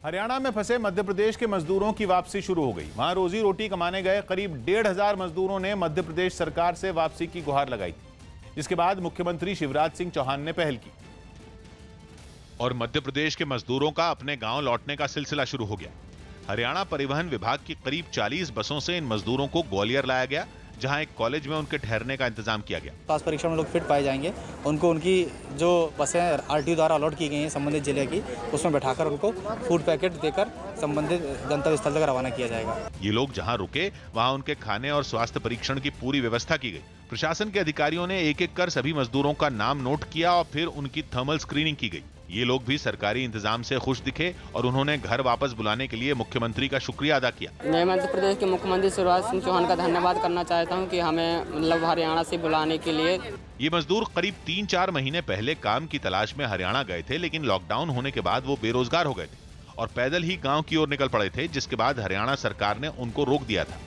हरियाणा में फंसे मध्य प्रदेश के मजदूरों की वापसी शुरू हो गई। वहां रोजी रोटी कमाने गए करीब 1,500 मजदूरों ने मध्य प्रदेश सरकार से वापसी की गुहार लगाई थी, जिसके बाद मुख्यमंत्री शिवराज सिंह चौहान ने पहल की और मध्य प्रदेश के मजदूरों का अपने गांव लौटने का सिलसिला शुरू हो गया। हरियाणा परिवहन विभाग की करीब 40 बसों से इन मजदूरों को ग्वालियर लाया गया, जहां एक कॉलेज में उनके ठहरने का इंतजाम किया गया। पास परीक्षा में लोग फिट पाए जाएंगे, उनको उनकी जो बसें आरटीओ द्वारा अलॉट की गई हैं संबंधित जिले की, उसमें बैठाकर उनको फूड पैकेट देकर संबंधित गंतव्य स्थल तक रवाना किया जाएगा। ये लोग जहां रुके वहां उनके खाने और स्वास्थ्य परीक्षण की पूरी व्यवस्था की गई। प्रशासन के अधिकारियों ने एक एक कर सभी मजदूरों का नाम नोट किया और फिर उनकी थर्मल स्क्रीनिंग की गई। ये लोग भी सरकारी इंतजाम से खुश दिखे और उन्होंने घर वापस बुलाने के लिए मुख्यमंत्री का शुक्रिया अदा किया। मैं मध्य प्रदेश के मुख्यमंत्री शिवराज सिंह चौहान का धन्यवाद करना चाहता हूं कि हमें हरियाणा से बुलाने के लिए। ये मजदूर करीब 3-4 महीने पहले काम की तलाश में हरियाणा गए थे, लेकिन लॉकडाउन होने के बाद वो बेरोजगार हो गए थे और पैदल ही गाँव की ओर निकल पड़े थे, जिसके बाद हरियाणा सरकार ने उनको रोक दिया था।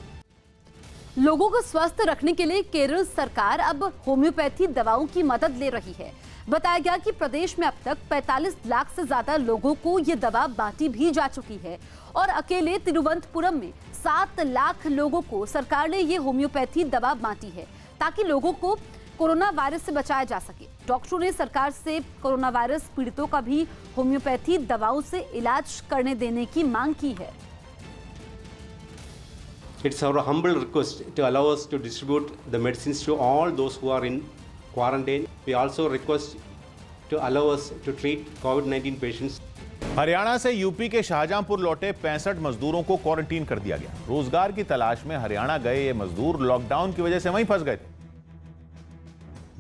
लोगों को स्वस्थ रखने के लिए केरल सरकार अब होम्योपैथी दवाओं की मदद ले रही है। बताया गया कि प्रदेश में अब तक 45 लाख से ज्यादा लोगों को ये दवा बांटी भी जा चुकी है और अकेले तिरुवनंतपुरम में 7 लाख लोगों को सरकार ने ये होम्योपैथी दवा बांटी है, ताकि लोगों को कोरोना वायरस से बचाया जा सके। डॉक्टरों ने सरकार से कोरोना वायरस पीड़ितों का भी होम्योपैथी दवाओं से इलाज करने देने की मांग की है। It's our humble request to allow us to distribute the medicines to all those who are in quarantine. We also request to allow us to treat COVID-19 patients. Haryana से यूपी के शाहजहांपुर लौटे 65 मजदूरों को क्वारंटीन कर दिया गया। रोजगार की तलाश में हरियाणा गए ये मजदूर लॉकडाउन की वजह से वहीं फंस गए थे,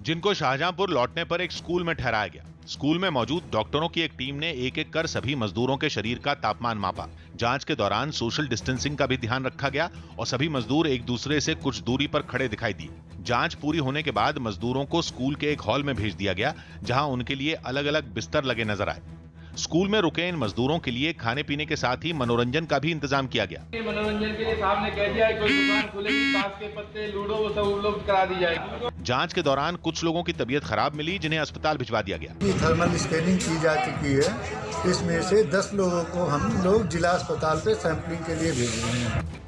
जिनको शाहजहांपुर लौटने पर एक स्कूल में ठहराया गया। स्कूल में मौजूद डॉक्टरों की एक टीम ने एक एक कर सभी मजदूरों के शरीर का तापमान मापा। जांच के दौरान सोशल डिस्टेंसिंग का भी ध्यान रखा गया और सभी मजदूर एक दूसरे से कुछ दूरी पर खड़े दिखाई दिए। जांच पूरी होने के बाद मजदूरों को स्कूल के एक हॉल में भेज दिया गया, जहां उनके लिए अलग अलग बिस्तर लगे नजर आए। स्कूल में रुके इन मजदूरों के लिए खाने पीने के साथ ही मनोरंजन का भी इंतजाम किया गया। मनोरंजन के लिए साहब ने कह दिया है, कोई दुकान खुलेगी, ताश के पत्ते, लूडो, वो सब उपलब्ध करा दी जाएगी। जांच के दौरान कुछ लोगों की तबीयत खराब मिली, जिन्हें अस्पताल भिजवा दिया गया। थर्मल स्कैनिंग की जा चुकी है, इसमें से 10 लोगों को हम लोग जिला अस्पताल पे सैंपलिंग के लिए भेज रहे हैं।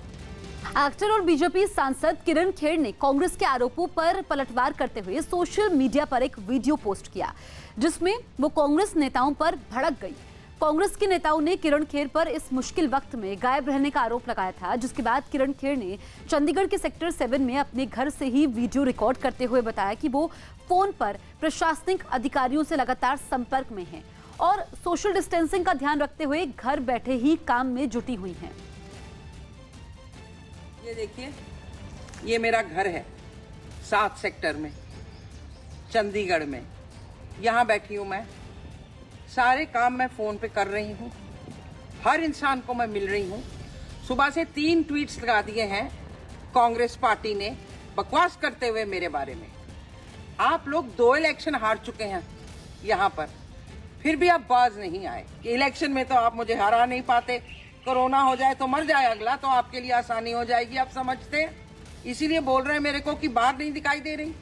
एक्टर और बीजेपी सांसद किरण खेर ने कांग्रेस के आरोपों पर पलटवार करते हुए सोशल मीडिया पर एक वीडियो पोस्ट किया, जिसमें वो कांग्रेस नेताओं पर भड़क गई। कांग्रेस के नेताओं ने किरण खेर पर इस मुश्किल वक्त में गायब रहने का आरोप लगाया था, जिसके बाद किरण खेर ने चंडीगढ़ के सेक्टर 7 में अपने घर से ही वीडियो रिकॉर्ड करते हुए बताया कि वो फोन पर प्रशासनिक अधिकारियों से लगातार संपर्क में हैं और सोशल डिस्टेंसिंग का ध्यान रखते हुए घर बैठे ही काम में जुटी हुई हैं। ये देखिए, ये मेरा घर है 7 सेक्टर में, चंडीगढ़ में। यहाँ बैठी हूँ मैं, सारे काम मैं फोन पे कर रही हूँ, हर इंसान को मैं मिल रही हूँ। सुबह से 3 ट्वीट्स लगा दिए हैं कांग्रेस पार्टी ने बकवास करते हुए मेरे बारे में। आप लोग 2 इलेक्शन हार चुके हैं यहाँ पर, फिर भी आप बाज नहीं आए कि इलेक्शन में तो आप मुझे हरा नहीं पाते, कोरोना हो जाए तो मर जाए अगला, तो आपके लिए आसानी हो जाएगी, आप समझते हैं। इसीलिए बोल रहे हैं मेरे को कि बाहर नहीं दिखाई दे रही।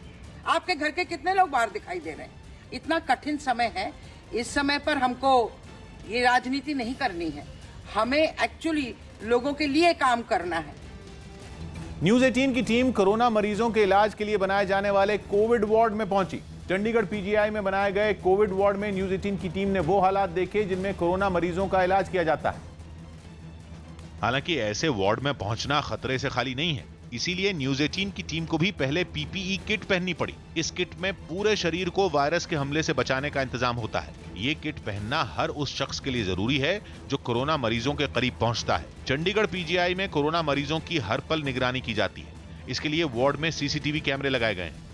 आपके घर के कितने लोग बाहर दिखाई दे रहे हैं? इतना कठिन समय है, इस समय पर हमको ये राजनीति नहीं करनी है, हमें एक्चुअली लोगों के लिए काम करना है। न्यूज 18 की टीम कोरोना मरीजों के इलाज के लिए बनाए जाने वाले कोविड वार्ड में पहुंची। चंडीगढ़ पीजीआई में बनाए गए कोविड वार्ड में न्यूज 18 की टीम ने वो हालात देखे जिनमें कोरोना मरीजों का इलाज किया जाता है। हालांकि ऐसे वार्ड में पहुंचना खतरे से खाली नहीं है, इसीलिए न्यूज 18 की टीम को भी पहले पीपीई किट पहननी पड़ी। इस किट में पूरे शरीर को वायरस के हमले से बचाने का इंतजाम होता है। ये किट पहनना हर उस शख्स के लिए जरूरी है जो कोरोना मरीजों के करीब पहुंचता है। चंडीगढ़ पीजीआई में कोरोना मरीजों की हर पल निगरानी की जाती है। इसके लिए वार्ड में सीसीटीवी कैमरे लगाए गए हैं।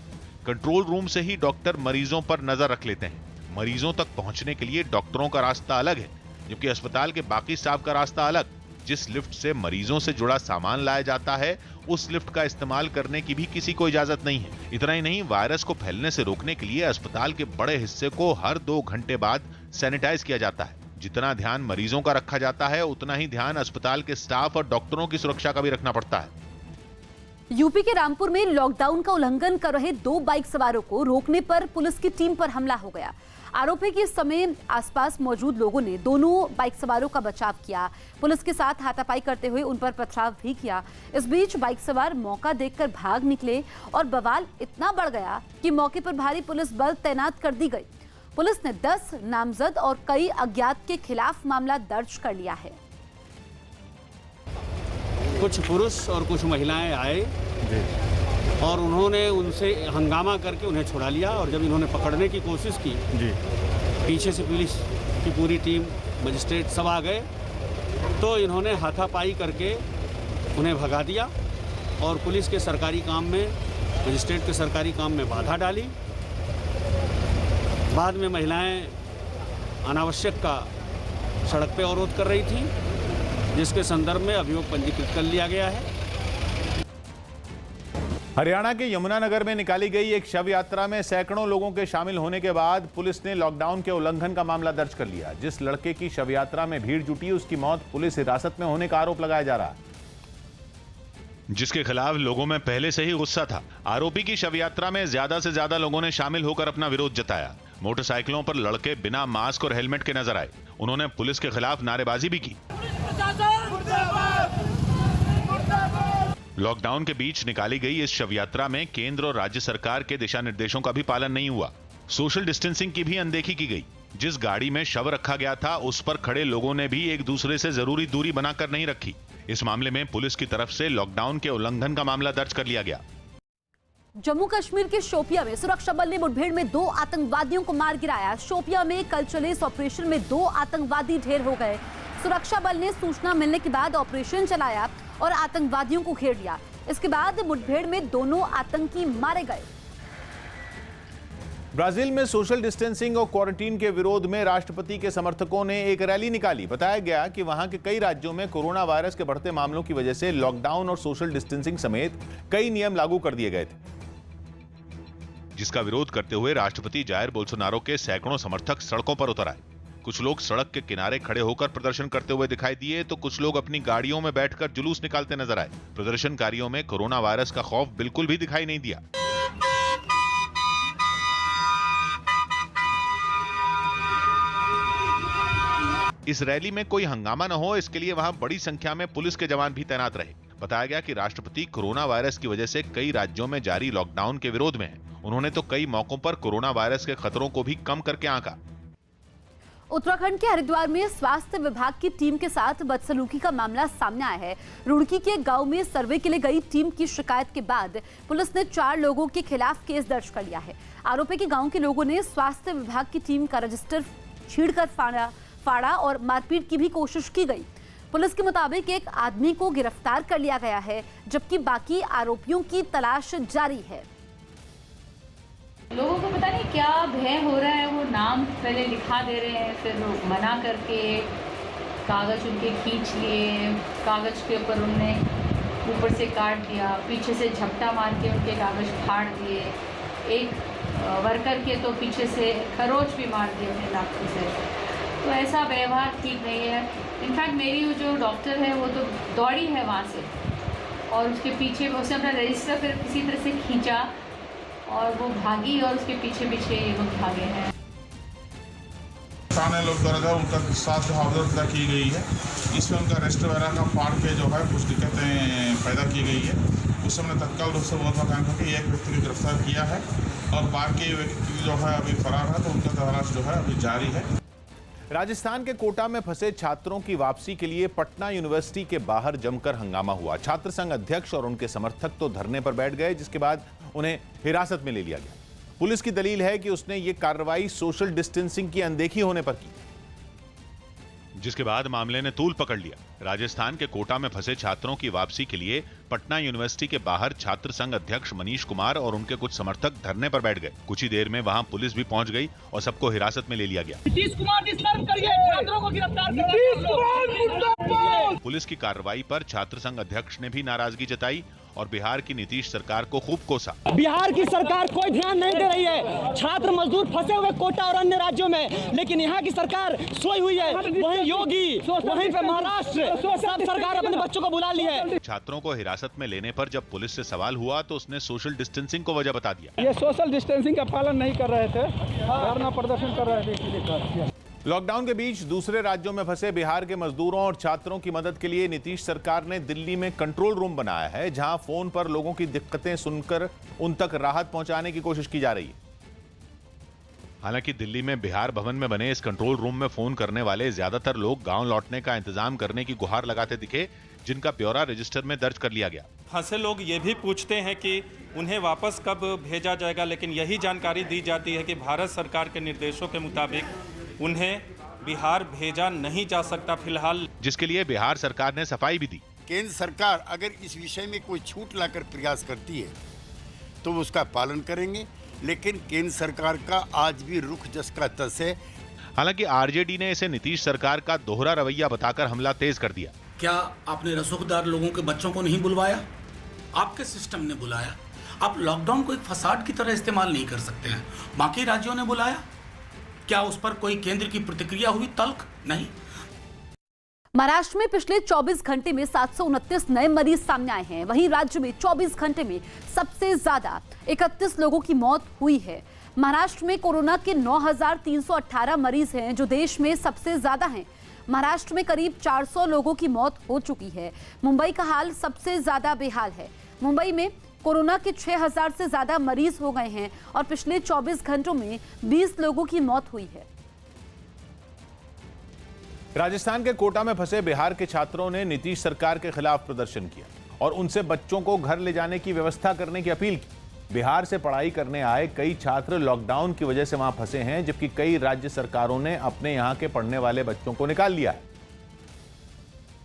कंट्रोल रूम से ही डॉक्टर मरीजों पर नजर रख लेते हैं। मरीजों तक पहुंचने के लिए डॉक्टरों का रास्ता अलग है, जबकि अस्पताल के बाकी स्टाफ का रास्ता अलग। जिस लिफ्ट से मरीजों से जुड़ा सामान लाया जाता है, उस लिफ्ट का इस्तेमाल करने की भी किसी को इजाजत नहीं है। इतना ही नहीं, वायरस को फैलने से रोकने के लिए अस्पताल के बड़े हिस्से को हर 2 घंटे बाद सैनिटाइज किया जाता है। जितना ध्यान मरीजों का रखा जाता है, उतना ही ध्यान अस्पताल के स्टाफ और डॉक्टरों की सुरक्षा का भी रखना पड़ता है। यूपी के रामपुर में लॉकडाउन का उल्लंघन कर रहे 2 बाइक सवारों को रोकने पर पुलिस की टीम पर हमला हो गया। आरोपी के समय आसपास मौजूद लोगों ने दोनों बाइक सवारों का बचाव किया। पुलिस के साथ हाथापाई करते हुए उन पर पथराव भी किया। इस बीच बाइक सवार मौका देखकर भाग निकले और बवाल इतना बढ़ गया कि मौके पर भारी पुलिस बल तैनात कर दी गई। पुलिस ने 10 नामजद और कई अज्ञात के खिलाफ मामला दर्ज कर लिया है। कुछ पुरुष और कुछ महिलाएं आए और उन्होंने उनसे हंगामा करके उन्हें छुड़ा लिया और जब इन्होंने पकड़ने की कोशिश की पीछे से पुलिस की पूरी टीम, मजिस्ट्रेट सब आ गए तो इन्होंने हाथापाई करके उन्हें भगा दिया और पुलिस के सरकारी काम में, मजिस्ट्रेट के सरकारी काम में बाधा डाली। बाद में महिलाएं अनावश्यक का सड़क पे अवरोध कर रही थी, जिसके संदर्भ में अभियोग पंजीकृत कर लिया गया है। हरियाणा के यमुनानगर में निकाली गई एक शव यात्रा में सैकड़ों लोगों के शामिल होने के बाद पुलिस ने लॉकडाउन के उल्लंघन का मामला दर्ज कर लिया। जिस लड़के की शव यात्रा में भीड़ जुटी, उसकी मौत पुलिस हिरासत में होने का आरोप लगाया जा रहा है, जिसके खिलाफ लोगों में पहले से ही गुस्सा था। आरोपी की शव यात्रा में ज्यादा से ज्यादा लोगों ने शामिल होकर अपना विरोध जताया। मोटरसाइकिलों पर लड़के बिना मास्क और हेलमेट के नजर आए। उन्होंने पुलिस के खिलाफ नारेबाजी भी की। लॉकडाउन के बीच निकाली गई इस शव यात्रा में केंद्र और राज्य सरकार के दिशा निर्देशों का भी पालन नहीं हुआ। सोशल डिस्टेंसिंग की भी अनदेखी की गई। जिस गाड़ी में शव रखा गया था, उस पर खड़े लोगों ने भी एक दूसरे से जरूरी दूरी बनाकर नहीं रखी। इस मामले में पुलिस की तरफ से लॉकडाउन के उल्लंघन का मामला दर्ज कर लिया गया। जम्मू कश्मीर के शोपिया में सुरक्षा बल ने मुठभेड़ में 2 आतंकवादियों को मार गिराया। शोपिया में कल चले इस ऑपरेशन में 2 आतंकवादी ढेर हो गए। सुरक्षा बल ने सूचना मिलने के बाद ऑपरेशन चलाया और आतंकवादियों को घेर लिया। इसके बाद मुठभेड़ में दोनों आतंकी मारे गए। ब्राजील में सोशल डिस्टेंसिंग और क्वारंटीन के विरोध में राष्ट्रपति के समर्थकों ने एक रैली निकाली। बताया गया कि वहां के कई राज्यों में कोरोना वायरस के बढ़ते मामलों की वजह से लॉकडाउन और सोशल डिस्टेंसिंग समेत कई नियम लागू कर दिए गए थे, जिसका विरोध करते हुए राष्ट्रपति जायर बोल्सोनारो के सैकड़ों समर्थक सड़कों पर उतर आए। कुछ लोग सड़क के किनारे खड़े होकर प्रदर्शन करते हुए दिखाई दिए तो कुछ लोग अपनी गाड़ियों में बैठकर जुलूस निकालते नजर आए। प्रदर्शनकारियों में कोरोना वायरस का खौफ बिल्कुल भी दिखाई नहीं दिया। इस रैली में कोई हंगामा न हो, इसके लिए वहां बड़ी संख्या में पुलिस के जवान भी तैनात रहे। बताया गया कि राष्ट्रपति कोरोना वायरस की वजह से कई राज्यों में जारी लॉकडाउन के विरोध में हैं। उन्होंने तो कई मौकों पर कोरोना वायरस के खतरों को भी कम करके आंका। उत्तराखंड के हरिद्वार में स्वास्थ्य विभाग की टीम के साथ बदसलूकी का मामला सामने आया है। रुड़की के गांव में सर्वे के लिए गई टीम की शिकायत के बाद पुलिस ने 4 लोगों के खिलाफ केस दर्ज कर लिया है। आरोपी के गांव के लोगों ने स्वास्थ्य विभाग की टीम का रजिस्टर छींड़कर फाड़ा और मारपीट की भी कोशिश की गई। पुलिस के मुताबिक एक आदमी को गिरफ्तार कर लिया गया है, जबकि बाकी आरोपियों की तलाश जारी है। लोगों को पता नहीं क्या भय हो रहा है, वो नाम पहले लिखा दे रहे हैं, फिर लोग मना करके कागज़ उनके खींच लिए, कागज़ के ऊपर उनने ऊपर से काट दिया, पीछे से झपटा मार के उनके कागज़ फाड़ दिए। एक वर्कर के तो पीछे से खरोच भी मार दिए अपने लाठी से। तो ऐसा व्यवहार ठीक नहीं है। इनफैक्ट मेरी जो डॉक्टर है वो तो दौड़ी है वहाँ से और उसके पीछे उसने अपना रजिस्टर फिर किसी तरह से खींचा और वो भागी और उसके पीछे पीछे ये लोग भागे हैं। थाने लोग द्वारा उनका साथ मुआवजा की गई है। इसमें उनका रेस्ट वगैरह का फाड़ के जो है कुछ दिक्कतें पैदा की गई है। उस समय तत्काल रूप से महत्वाकांक्षा कि एक व्यक्ति को गिरफ्तार किया है और बाकी व्यक्ति जो है अभी फरार है, तो उनका तलाश जो है अभी जारी है। राजस्थान के कोटा में फंसे छात्रों की वापसी के लिए पटना यूनिवर्सिटी के बाहर जमकर हंगामा हुआ। छात्र संघ अध्यक्ष और उनके समर्थक तो धरने पर बैठ गए, जिसके बाद उन्हें हिरासत में ले लिया गया। पुलिस की दलील है कि उसने ये कार्रवाई सोशल डिस्टेंसिंग की अनदेखी होने पर की, जिसके बाद मामले ने तूल पकड़ लिया। राजस्थान के कोटा में फंसे छात्रों की वापसी के लिए पटना यूनिवर्सिटी के बाहर छात्र संघ अध्यक्ष मनीष कुमार और उनके कुछ समर्थक धरने पर बैठ गए। कुछ ही देर में वहां पुलिस भी पहुंच गई और सबको हिरासत में ले लिया गया। पुलिस की कार्रवाई पर छात्र संघ अध्यक्ष ने भी नाराजगी जताई और बिहार की नीतीश सरकार को खूब कोसा। बिहार की सरकार कोई ध्यान नहीं दे रही है। छात्र मजदूर फंसे हुए कोटा और अन्य राज्यों में, लेकिन यहाँ की सरकार सोई हुई है। वहीं योगी, वहीं पे महाराष्ट्र, सब सरकार अपने बच्चों को बुला ली है। छात्रों को हिरासत में लेने पर जब पुलिस से सवाल हुआ तो उसने सोशल डिस्टेंसिंग को वजह बता दिया। ये सोशल डिस्टेंसिंग का पालन नहीं कर रहे थे, धरना प्रदर्शन कर रहे थे, इसलिए। लॉकडाउन के बीच दूसरे राज्यों में फंसे बिहार के मजदूरों और छात्रों की मदद के लिए नीतीश सरकार ने दिल्ली में कंट्रोल रूम बनाया है, जहां फोन पर लोगों की दिक्कतें सुनकर उन तक राहत पहुंचाने की कोशिश की जा रही है। हालांकि दिल्ली में बिहार भवन में बने इस कंट्रोल रूम में फोन करने वाले ज्यादातर लोग गांव लौटने का इंतजाम करने की गुहार लगाते दिखे, जिनका ब्यौरा रजिस्टर में दर्ज कर लिया गया। फंसे लोग ये भी पूछते हैं कि उन्हें वापस कब भेजा जाएगा, लेकिन यही जानकारी दी जाती है कि भारत सरकार के निर्देशों के मुताबिक उन्हें बिहार भेजा नहीं जा सकता फिलहाल, जिसके लिए बिहार सरकार ने सफाई भी दी। केंद्र सरकार अगर इस विषय में कोई छूट लाकर प्रयास करती है तो उसका पालन करेंगे, लेकिन केंद्र सरकार का आज भी रुख जस का तस है। हालांकि आरजेडी ने इसे नीतीश सरकार का दोहरा रवैया बताकर हमला तेज कर दिया। क्या आपने रसूखदार लोगों के बच्चों को नहीं बुलवाया? आपके सिस्टम ने बुलाया। आप लॉकडाउन को एक फसाड की तरह इस्तेमाल नहीं कर सकते हैं। बाकी राज्यों ने बुलाया, क्या उस पर कोई केंद्र की प्रतिक्रिया हुई? तल्ख नहीं। महाराष्ट्र में पिछले 24 घंटे में 729 नए मरीज सामने आए हैं। वहीं राज्य में 24 घंटे में सबसे ज्यादा 31 लोगों की मौत हुई है। महाराष्ट्र में कोरोना के 9,318 मरीज हैं, जो देश में सबसे ज्यादा हैं। महाराष्ट्र में करीब 400 लोगों की मौत हो चुकी है। मुंबई का हाल सबसे ज्यादा बेहाल है। मुंबई में कोरोना के 6,000 से ज्यादा मरीज हो गए हैं और पिछले 24 घंटों में 20 लोगों की मौत हुई है। राजस्थान के कोटा में फंसे बिहार के छात्रों ने नीतीश सरकार के खिलाफ प्रदर्शन किया और उनसे बच्चों को घर ले जाने की व्यवस्था करने की अपील की। बिहार से पढ़ाई करने आए कई छात्र लॉकडाउन की वजह से वहां फंसे हैं, जबकि कई राज्य सरकारों ने अपने यहां के पढ़ने वाले बच्चों को निकाल लिया है।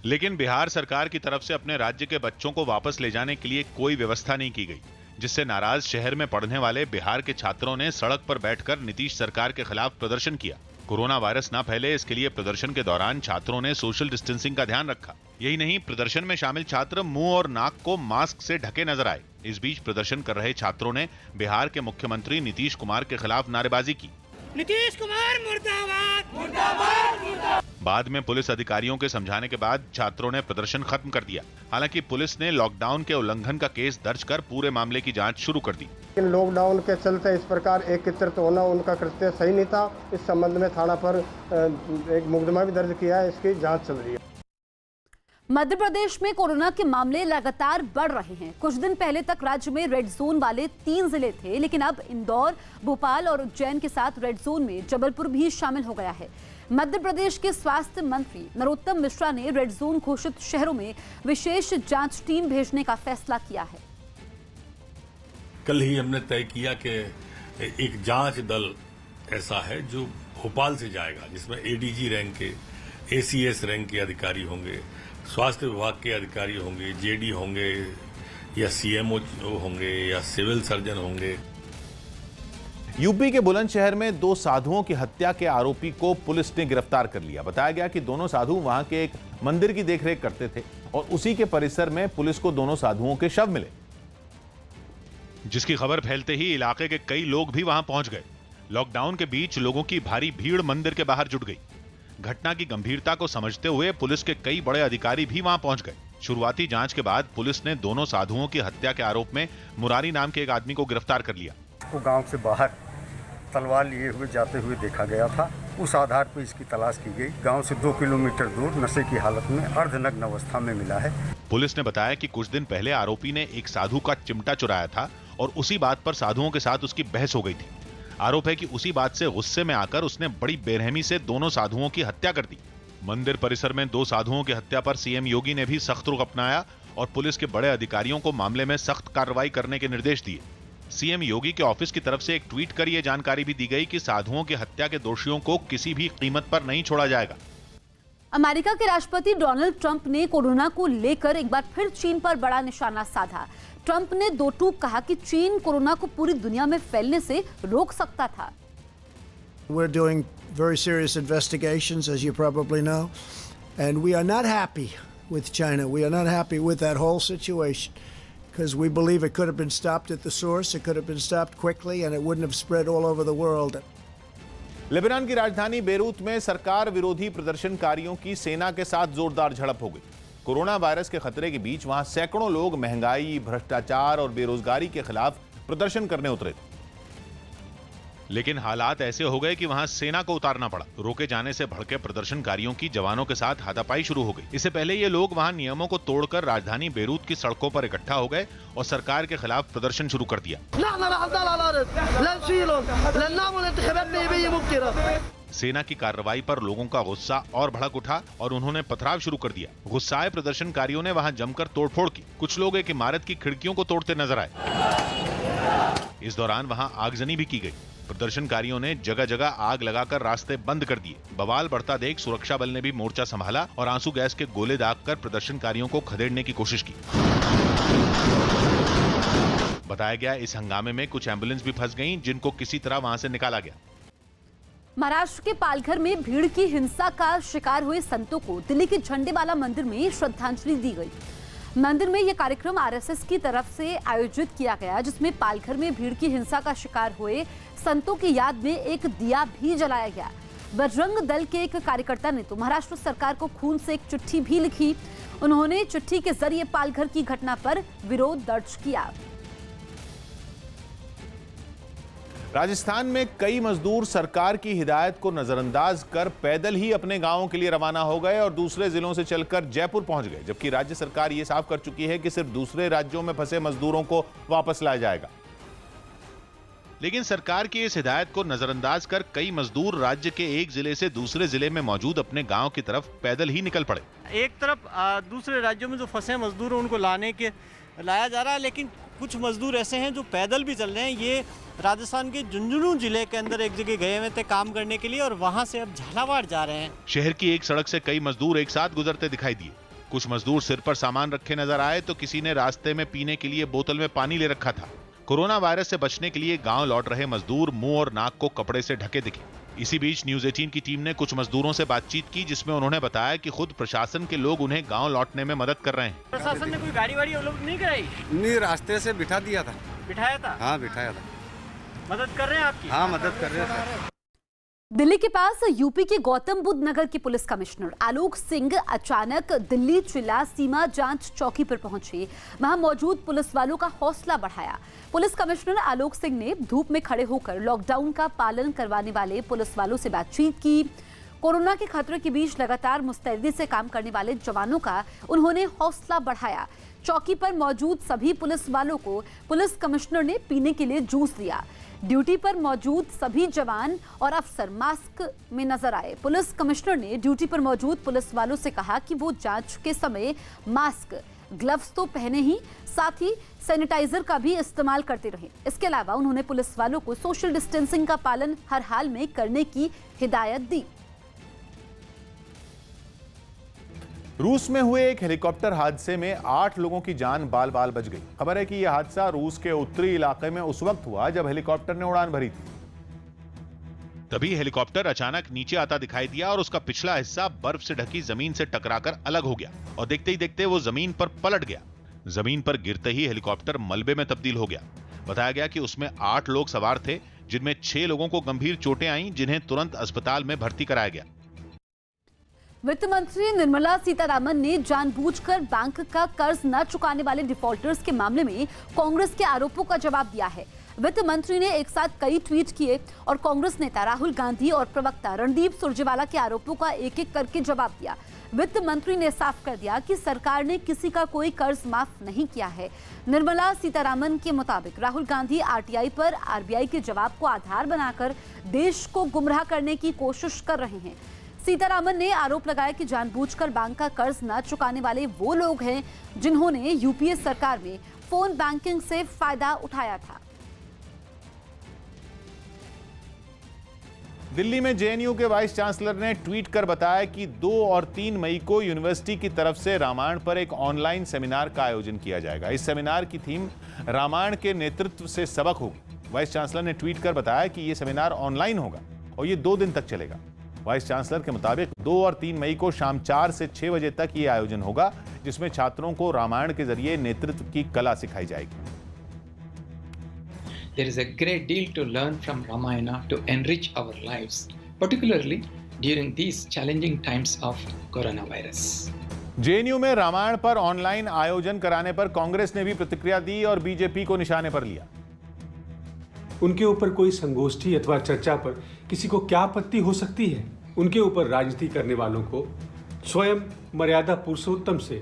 लेकिन बिहार सरकार की तरफ से अपने राज्य के बच्चों को वापस ले जाने के लिए कोई व्यवस्था नहीं की गई, जिससे नाराज शहर में पढ़ने वाले बिहार के छात्रों ने सड़क पर बैठकर नीतीश सरकार के खिलाफ प्रदर्शन किया। कोरोना वायरस न फैले, इसके लिए प्रदर्शन के दौरान छात्रों ने सोशल डिस्टेंसिंग का ध्यान रखा। यही नहीं, प्रदर्शन में शामिल छात्र मुंह और नाक को मास्क से ढके नजर आए। इस बीच प्रदर्शन कर रहे छात्रों ने बिहार के मुख्यमंत्री नीतीश कुमार के खिलाफ नारेबाजी की। नीतीश कुमार मुर्दाबाद, मुर्दाबाद, मुर्दाबाद। बाद में पुलिस अधिकारियों के समझाने के बाद छात्रों ने प्रदर्शन खत्म कर दिया। हालांकि पुलिस ने लॉकडाउन के उल्लंघन का केस दर्ज कर पूरे मामले की जांच शुरू कर दी। लॉकडाउन के चलते इस प्रकार एकत्रित होना उनका कृत्य सही नहीं था। इस संबंध में थाना पर एक मुकदमा भी दर्ज किया है, इसकी जांच चल रही है। मध्य प्रदेश में कोरोना के मामले लगातार बढ़ रहे हैं। कुछ दिन पहले तक राज्य में रेड जोन वाले 3 जिले थे, लेकिन अब इंदौर, भोपाल और उज्जैन के साथ रेड जोन में जबलपुर भी शामिल हो गया है। मध्य प्रदेश के स्वास्थ्य मंत्री नरोत्तम मिश्रा ने रेड जोन घोषित शहरों में विशेष जांच टीम भेजने का फैसला किया है। कल ही हमने तय किया कि एक जांच दल ऐसा है जो भोपाल से जाएगा, जिसमें एडीजी रैंक के, एसीएस रैंक के अधिकारी होंगे, स्वास्थ्य विभाग के अधिकारी होंगे, जेडी होंगे या सीएमओ होंगे या सिविल सर्जन होंगे। यूपी के बुलंदशहर में 2 साधुओं की हत्या के आरोपी को पुलिस ने गिरफ्तार कर लिया। बताया गया कि दोनों साधु वहां के एक मंदिर की देखरेख करते थे और उसी के परिसर में पुलिस को दोनों साधुओं के शव मिले, जिसकी खबर फैलते ही इलाके के कई लोग भी वहां पहुंच गए। लॉकडाउन के बीच लोगों की भारी भीड़ मंदिर के बाहर जुट गई। घटना की गंभीरता को समझते हुए पुलिस के कई बड़े अधिकारी भी वहां पहुंच गए। शुरुआती जांच के बाद पुलिस ने दोनों साधुओं की हत्या के आरोप में मुरारी नाम के एक आदमी को गिरफ्तार कर लिया। को गांव से बाहर तलवार लिए हुए जाते हुए देखा गया था। उस आधार पर इसकी तलाश की गई। गांव से 2 किलोमीटर दूर नशे की हालत में अर्धनग्न अवस्था में मिला है। पुलिस ने बताया कि कुछ दिन पहले आरोपी ने एक साधु का चिमटा चुराया था और उसी बात पर साधुओं के साथ उसकी बहस हो गई थी। आरोप है कि उसी बात से गुस्से में आकर उसने बड़ी बेरहमी से दोनों साधुओं की हत्या कर दी। मंदिर परिसर में 2 साधुओं की हत्या पर सीएम योगी ने भी सख्त रुख अपनाया और पुलिस के बड़े अधिकारियों को मामले में सख्त कार्रवाई करने के निर्देश दिए। सीएम योगी के ऑफिस की तरफ से एक ट्वीट कर यह जानकारी भी दी गई कि साधुओं की हत्या के दोषियों को किसी भी कीमत पर नहीं छोड़ा जाएगा। अमेरिका के राष्ट्रपति डोनाल्ड ट्रंप ने कोरोना को लेकर एक बार फिर चीन पर बड़ा निशाना साधा। ट्रंप ने 2 टूक कहा कि चीन कोरोना को पूरी दुनिया में फैलने से रोक सकता था। We're doing very serious investigations, as you probably know, and we are not happy with China. We are not happy with that whole situation because we believe it could have been stopped at the source, it could have been stopped quickly, and it wouldn't have spread all over the world. Lebanon की राजधानी Beirut में सरकार विरोधी प्रदर्शनकारियों की सेना के साथ जोरदार झड़प हो गई। कोरोना वायरस के खतरे के बीच वहां सैकड़ों लोग महंगाई, भ्रष्टाचार और बेरोजगारी के खिलाफ प्रदर्शन करने उतरे थे। लेकिन हालात ऐसे हो गए कि वहां सेना को उतारना पड़ा। रोके जाने से भड़के प्रदर्शनकारियों की जवानों के साथ हाथापाई शुरू हो गई। इससे पहले ये लोग वहां नियमों को तोड़कर राजधानी बेरूत की सड़कों पर इकट्ठा हो गए और सरकार के खिलाफ प्रदर्शन शुरू कर दिया। सेना की कार्रवाई पर लोगों का गुस्सा और भड़क उठा और उन्होंने पथराव शुरू कर दिया। गुस्साए प्रदर्शनकारियों ने वहां जमकर तोड़फोड़ की। कुछ लोग एक इमारत की खिड़कियों को तोड़ते नजर आए। इस दौरान वहां आगजनी भी की गई। प्रदर्शनकारियों ने जगह जगह आग लगाकर रास्ते बंद कर दिए। बवाल बढ़ता देख सुरक्षा बल ने भी मोर्चा संभाला और आंसू गैस के गोले दागकर प्रदर्शनकारियों को खदेड़ने की कोशिश की। बताया गया इस हंगामे में कुछ एम्बुलेंस भी फंस गईं, जिनको किसी तरह वहां से निकाला गया। महाराष्ट्र के पालघर में भीड़ की हिंसा का शिकार हुए संतों को दिल्ली के झंडेवाला मंदिर में श्रद्धांजलि दी गई। मंदिर में यह कार्यक्रम आरएसएस की तरफ से आयोजित किया गया, जिसमें पालघर में भीड़ की हिंसा का शिकार हुए संतों की याद में एक दिया भी जलाया गया। बजरंग दल के एक कार्यकर्ता ने तो महाराष्ट्र सरकार को खून से एक चिट्ठी भी लिखी। उन्होंने चिट्ठी के जरिए पालघर की घटना पर विरोध दर्ज किया। राजस्थान में कई मजदूर सरकार की हिदायत को नजरअंदाज कर पैदल ही अपने गांवों के लिए रवाना हो गए और दूसरे जिलों से चलकर जयपुर पहुंच गए, जबकि राज्य सरकार ये साफ कर चुकी है कि सिर्फ दूसरे राज्यों में फंसे मजदूरों को वापस लाया जाएगा। लेकिन सरकार की इस हिदायत को नजरअंदाज कर कई मजदूर राज्य के एक जिले से दूसरे जिले में मौजूद अपने गांव की तरफ पैदल ही निकल पड़े। एक तरफ दूसरे राज्यों में जो फंसे मजदूर हैं उनको लाया जा रहा है, लेकिन कुछ मजदूर ऐसे हैं जो पैदल भी चल रहे हैं। ये राजस्थान के झुंझुनू जिले के अंदर एक जगह गए हुए थे काम करने के लिए और वहां से अब झालावाड़ जा रहे हैं। शहर की एक सड़क से कई मजदूर एक साथ गुजरते दिखाई दिए। कुछ मजदूर सिर पर सामान रखे नजर आए तो किसी ने रास्ते में पीने के लिए बोतल में पानी ले रखा था। कोरोना वायरस से बचने के लिए गांव लौट रहे मजदूर मुंह और नाक को कपड़े से ढके दिखे। इसी बीच न्यूज 18 की टीम ने कुछ मजदूरों से बातचीत की, जिसमें उन्होंने बताया कि खुद प्रशासन के लोग उन्हें गांव लौटने में मदद कर रहे हैं। प्रशासन ने कोई गाड़ी वाड़ी उपलब्ध नहीं कराई? नहीं, रास्ते से बिठा दिया था। बिठाया था? हाँ, बिठाया था। मदद कर रहे हैं आपकी? हाँ, मदद कर रहे हैं। दिल्ली के पास यूपी के गौतम बुद्ध नगर के पुलिस कमिश्नर आलोक सिंह अचानक दिल्ली चिल्ला सीमा जांच चौकी पर पहुंचे। वहां मौजूद पुलिस वालों का हौसला बढ़ाया। पुलिस कमिश्नर आलोक सिंह ने धूप में खड़े होकर लॉकडाउन का पालन करवाने वाले पुलिस वालों से बातचीत की। कोरोना के खतरे के बीच लगातार मुस्तैदी से काम करने वाले जवानों का उन्होंने हौसला बढ़ाया। चौकी पर मौजूद सभी पुलिस वालों को पुलिस कमिश्नर ने पीने के लिए जूस दिया। ड्यूटी पर मौजूद सभी जवान और अफसर मास्क में नजर आए। पुलिस कमिश्नर ने ड्यूटी पर मौजूद पुलिस वालों से कहा कि वो जांच के समय मास्क, ग्लव्स तो पहने ही, साथ ही सैनिटाइजर का भी इस्तेमाल करते रहें। इसके अलावा उन्होंने पुलिस वालों को सोशल डिस्टेंसिंग का पालन हर हाल में करने की हिदायत दी। रूस में हुए एक हेलीकॉप्टर हादसे में 8 लोगों की जान बाल बाल बच गई। खबर है कि यह हादसा रूस के उत्तरी इलाके में उस वक्त हुआ जब हेलीकॉप्टर ने उड़ान भरी थी। तभी हेलीकॉप्टर अचानक नीचे आता दिखाई दिया और उसका पिछला हिस्सा बर्फ से ढकी जमीन से टकराकर अलग हो गया और देखते ही देखते वो जमीन पर पलट गया। जमीन पर गिरते ही हेलीकॉप्टर मलबे में तब्दील हो गया। बताया गया कि उसमें 8 लोग सवार थे, जिनमें 6 लोगों को गंभीर चोटें आईं, जिन्हें तुरंत अस्पताल में भर्ती कराया गया। वित्त मंत्री निर्मला सीतारामन ने जानबूझकर बैंक का कर्ज न चुकाने वाले डिफॉल्टर्स के मामले में कांग्रेस के आरोपों का जवाब दिया है। वित्त मंत्री ने एक साथ कई ट्वीट किए और कांग्रेस नेता राहुल गांधी और प्रवक्ता रणदीप सुरजेवाला के आरोपों का एक-एक करके जवाब दिया। वित्त मंत्री ने साफ कर दिया कि सरकार ने किसी का कोई कर्ज माफ नहीं किया है। निर्मला सीतारामन के मुताबिक राहुल गांधी आरटीआई पर आरबीआई के जवाब को आधार बनाकर देश को गुमराह करने की कोशिश कर रहे हैं। सीतारामन ने आरोप लगाया कि जानबूझकर बैंक का कर्ज न चुकाने वाले वो लोग हैं जिन्होंने यूपीए सरकार में फोन बैंकिंग से फायदा उठाया था। दिल्ली में जेएनयू के वाइस चांसलर ने ट्वीट कर बताया कि 2 और 3 मई को यूनिवर्सिटी की तरफ से रामायण पर एक ऑनलाइन सेमिनार का आयोजन किया जाएगा। इस सेमिनार की थीम रामायण के नेतृत्व से सबक होगी। वाइस चांसलर ने ट्वीट कर बताया कि यह सेमिनार ऑनलाइन होगा और ये 2 दिन तक चलेगा। वाइस चांसलर के मुताबिक 2 और 3 मई को शाम 4 से 6 बजे तक ये आयोजन होगा, जिसमें छात्रों को रामायण के जरिए नेतृत्व की कला सिखाई जाएगी। There is a great deal to learn from Ramayana to enrich our lives, particularly during these challenging times of coronavirus. JNU में रामायण पर ऑनलाइन आयोजन कराने पर कांग्रेस ने भी प्रतिक्रिया दी और बीजेपी को निशाने पर लिया। उनके ऊपर कोई संगोष्ठी अथवा चर्चा पर किसी को क्या आपत्ति हो सकती है? उनके ऊपर राजनीति करने वालों को स्वयं मर्यादा पुरुषोत्तम से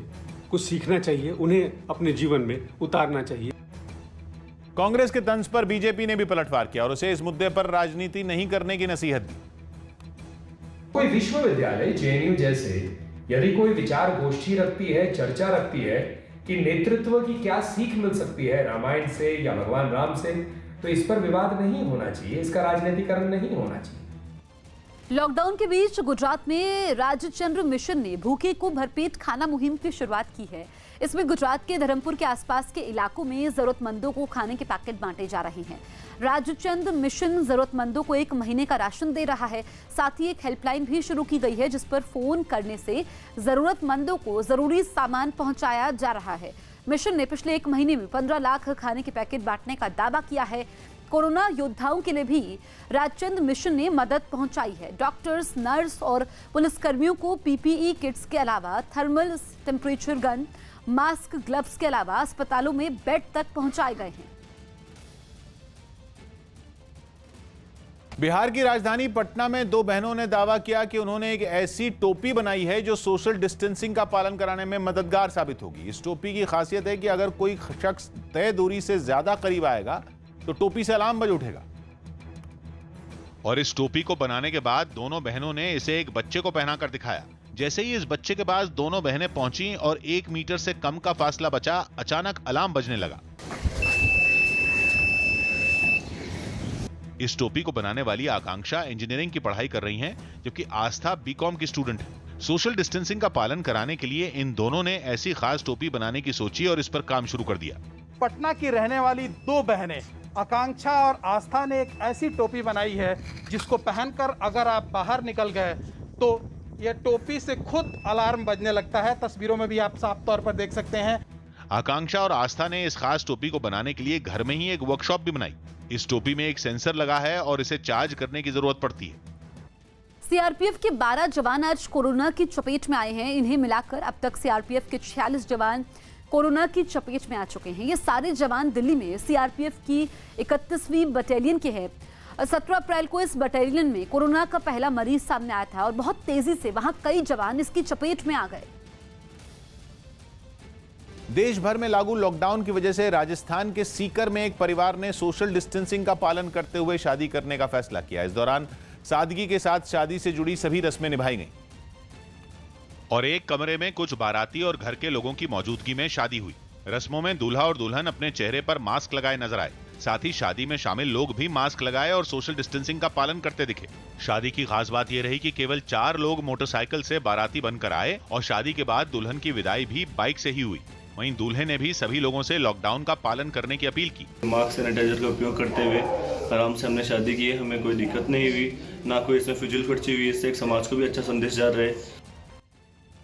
कुछ सीखना चाहिए, उन्हें अपने जीवन में उतारना चाहिए। कांग्रेस के तंज पर बीजेपी ने भी पलटवार किया और उसे इस मुद्दे पर राजनीति नहीं करने की नसीहत दी। कोई विश्वविद्यालय जेएनयू जैसे यदि कोई विचार गोष्ठी रखती है, चर्चा रखती है कि नेतृत्व की क्या सीख मिल सकती है रामायण से या भगवान राम से, तो इस पर विवाद नहीं होना चाहिए, इसका राजनीतिकरण नहीं होना चाहिए। लॉकडाउन के बीच गुजरात में राजचंद्र मिशन ने भूखे को भरपेट खाना मुहिम की शुरुआत की है। इसमें गुजरात के धर्मपुर के आसपास के इलाकों में जरूरतमंदों को खाने के पैकेट बांटे जा रहे हैं। राजचंद्र मिशन जरूरतमंदों को 1 महीने का राशन दे रहा है। साथ ही एक हेल्पलाइन भी शुरू की गई है, जिस पर फोन करने से जरूरतमंदों को जरूरी सामान पहुंचाया जा रहा है। मिशन ने पिछले 1 महीने में 15 लाख खाने के पैकेट बांटने का दावा किया है। कोरोना योद्धाओं के लिए भी राजचंद्र मिशन ने मदद पहुंचाई है। डॉक्टर्स, नर्स और पुलिसकर्मियों को पीपीई किट्स के अलावा thermal temperature gun, mask, gloves के अलावा अस्पतालों में बेड तक पहुंचाए गए हैं। बिहार की राजधानी पटना में 2 बहनों ने दावा किया कि उन्होंने एक ऐसी टोपी बनाई है जो सोशल डिस्टेंसिंग का पालन कराने में मददगार साबित होगी। इस टोपी की खासियत है कि अगर कोई शख्स तय दूरी से ज्यादा करीब आएगा तो टोपी से अलार्म बज उठेगा। और इस टोपी को बनाने के बाद दोनों बहनों ने इसे एक बच्चे को पहनाकर दिखाया। जैसे ही इस बच्चे के पास दोनों बहनें पहुंची और 1 मीटर से कम का फासला बचा, अचानक अलार्म बजने लगा। इस टोपी को बनाने वाली आकांक्षा इंजीनियरिंग की पढ़ाई कर रही हैं, जबकि आस्था बीकॉम की स्टूडेंट है। सोशल डिस्टेंसिंग का पालन कराने के लिए इन दोनों ने ऐसी खास टोपी बनाने की सोची और इस पर काम शुरू कर दिया। पटना की रहने वाली 2 बहनें आकांक्षा और आस्था ने एक ऐसी टोपी बनाई है जिसको पहनकर अगर आप बाहर निकल गए तो ये टोपी से खुद अलार्म बजने लगता है। तस्वीरों में भी आप साफ तौर पर देख सकते हैं। आकांक्षा और आस्था ने इस खास टोपी को बनाने के लिए घर में ही एक वर्कशॉप भी बनाई। इस टोपी में एक सेंसर लगा है और इसे चार्ज करने की जरूरत पड़ती है। सीआरपीएफ के 12 जवान आज कोरोना की चपेट में आए हैं। इन्हें मिलाकर अब तक सीआरपीएफ के 46 जवान कोरोना की चपेट में आ चुके हैं। ये सारे जवान दिल्ली में सीआरपीएफ की 31वीं बटालियन के हैं। 17 अप्रैल को इस बटालियन में कोरोना का पहला मरीज सामने आया था और बहुत तेजी से वहां कई जवान इसकी चपेट में आ गए। देश भर में लागू लॉकडाउन की वजह से राजस्थान के सीकर में एक परिवार ने सोशल डिस्टेंसिंग का पालन करते हुए शादी करने का फैसला किया। इस दौरान सादगी के साथ शादी से जुड़ी सभी रस्में निभाई गईं। और एक कमरे में कुछ बाराती और घर के लोगों की मौजूदगी में शादी हुई। रस्मों में दूल्हा और दुल्हन अपने चेहरे पर मास्क लगाए नजर आए। साथ ही शादी में शामिल लोग भी मास्क लगाए और सोशल डिस्टेंसिंग का पालन करते दिखे। शादी की खास बात यह रही कि केवल 4 लोग मोटरसाइकिल से बाराती बनकर आए और शादी के बाद दुल्हन की विदाई भी बाइक से ही हुई। वहीं दूल्हे ने भी सभी लोगों से लॉकडाउन का पालन करने की अपील की। मास्क, सैनिटाइजर का उपयोग करते हुए आराम से हमने शादी की है। हमें कोई दिक्कत नहीं हुई, ना कोई इसमें फिजूल खर्ची हुई। इससे एक समाज को भी अच्छा संदेश जा रहा है।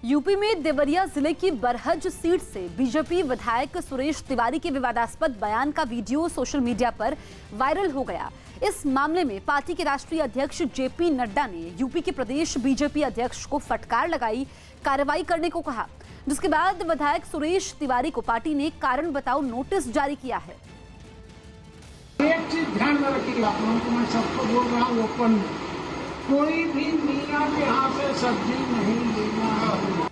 यूपी में देवरिया जिले की बरहज सीट से बीजेपी विधायक सुरेश तिवारी के विवादास्पद बयान का वीडियो सोशल मीडिया पर वायरल हो गया। इस मामले में पार्टी के राष्ट्रीय अध्यक्ष जेपी नड्डा ने यूपी के प्रदेश बीजेपी अध्यक्ष को फटकार लगाई, कार्रवाई करने को कहा, जिसके बाद विधायक सुरेश तिवारी को पार्टी ने कारण बताओ नोटिस जारी किया है। एक चीज ध्यान में रखिएगा, मैं सबको बोल रहा हूँ ओपन में, कोई भी मीना के यहाँ से सब्जी नहीं लेना है।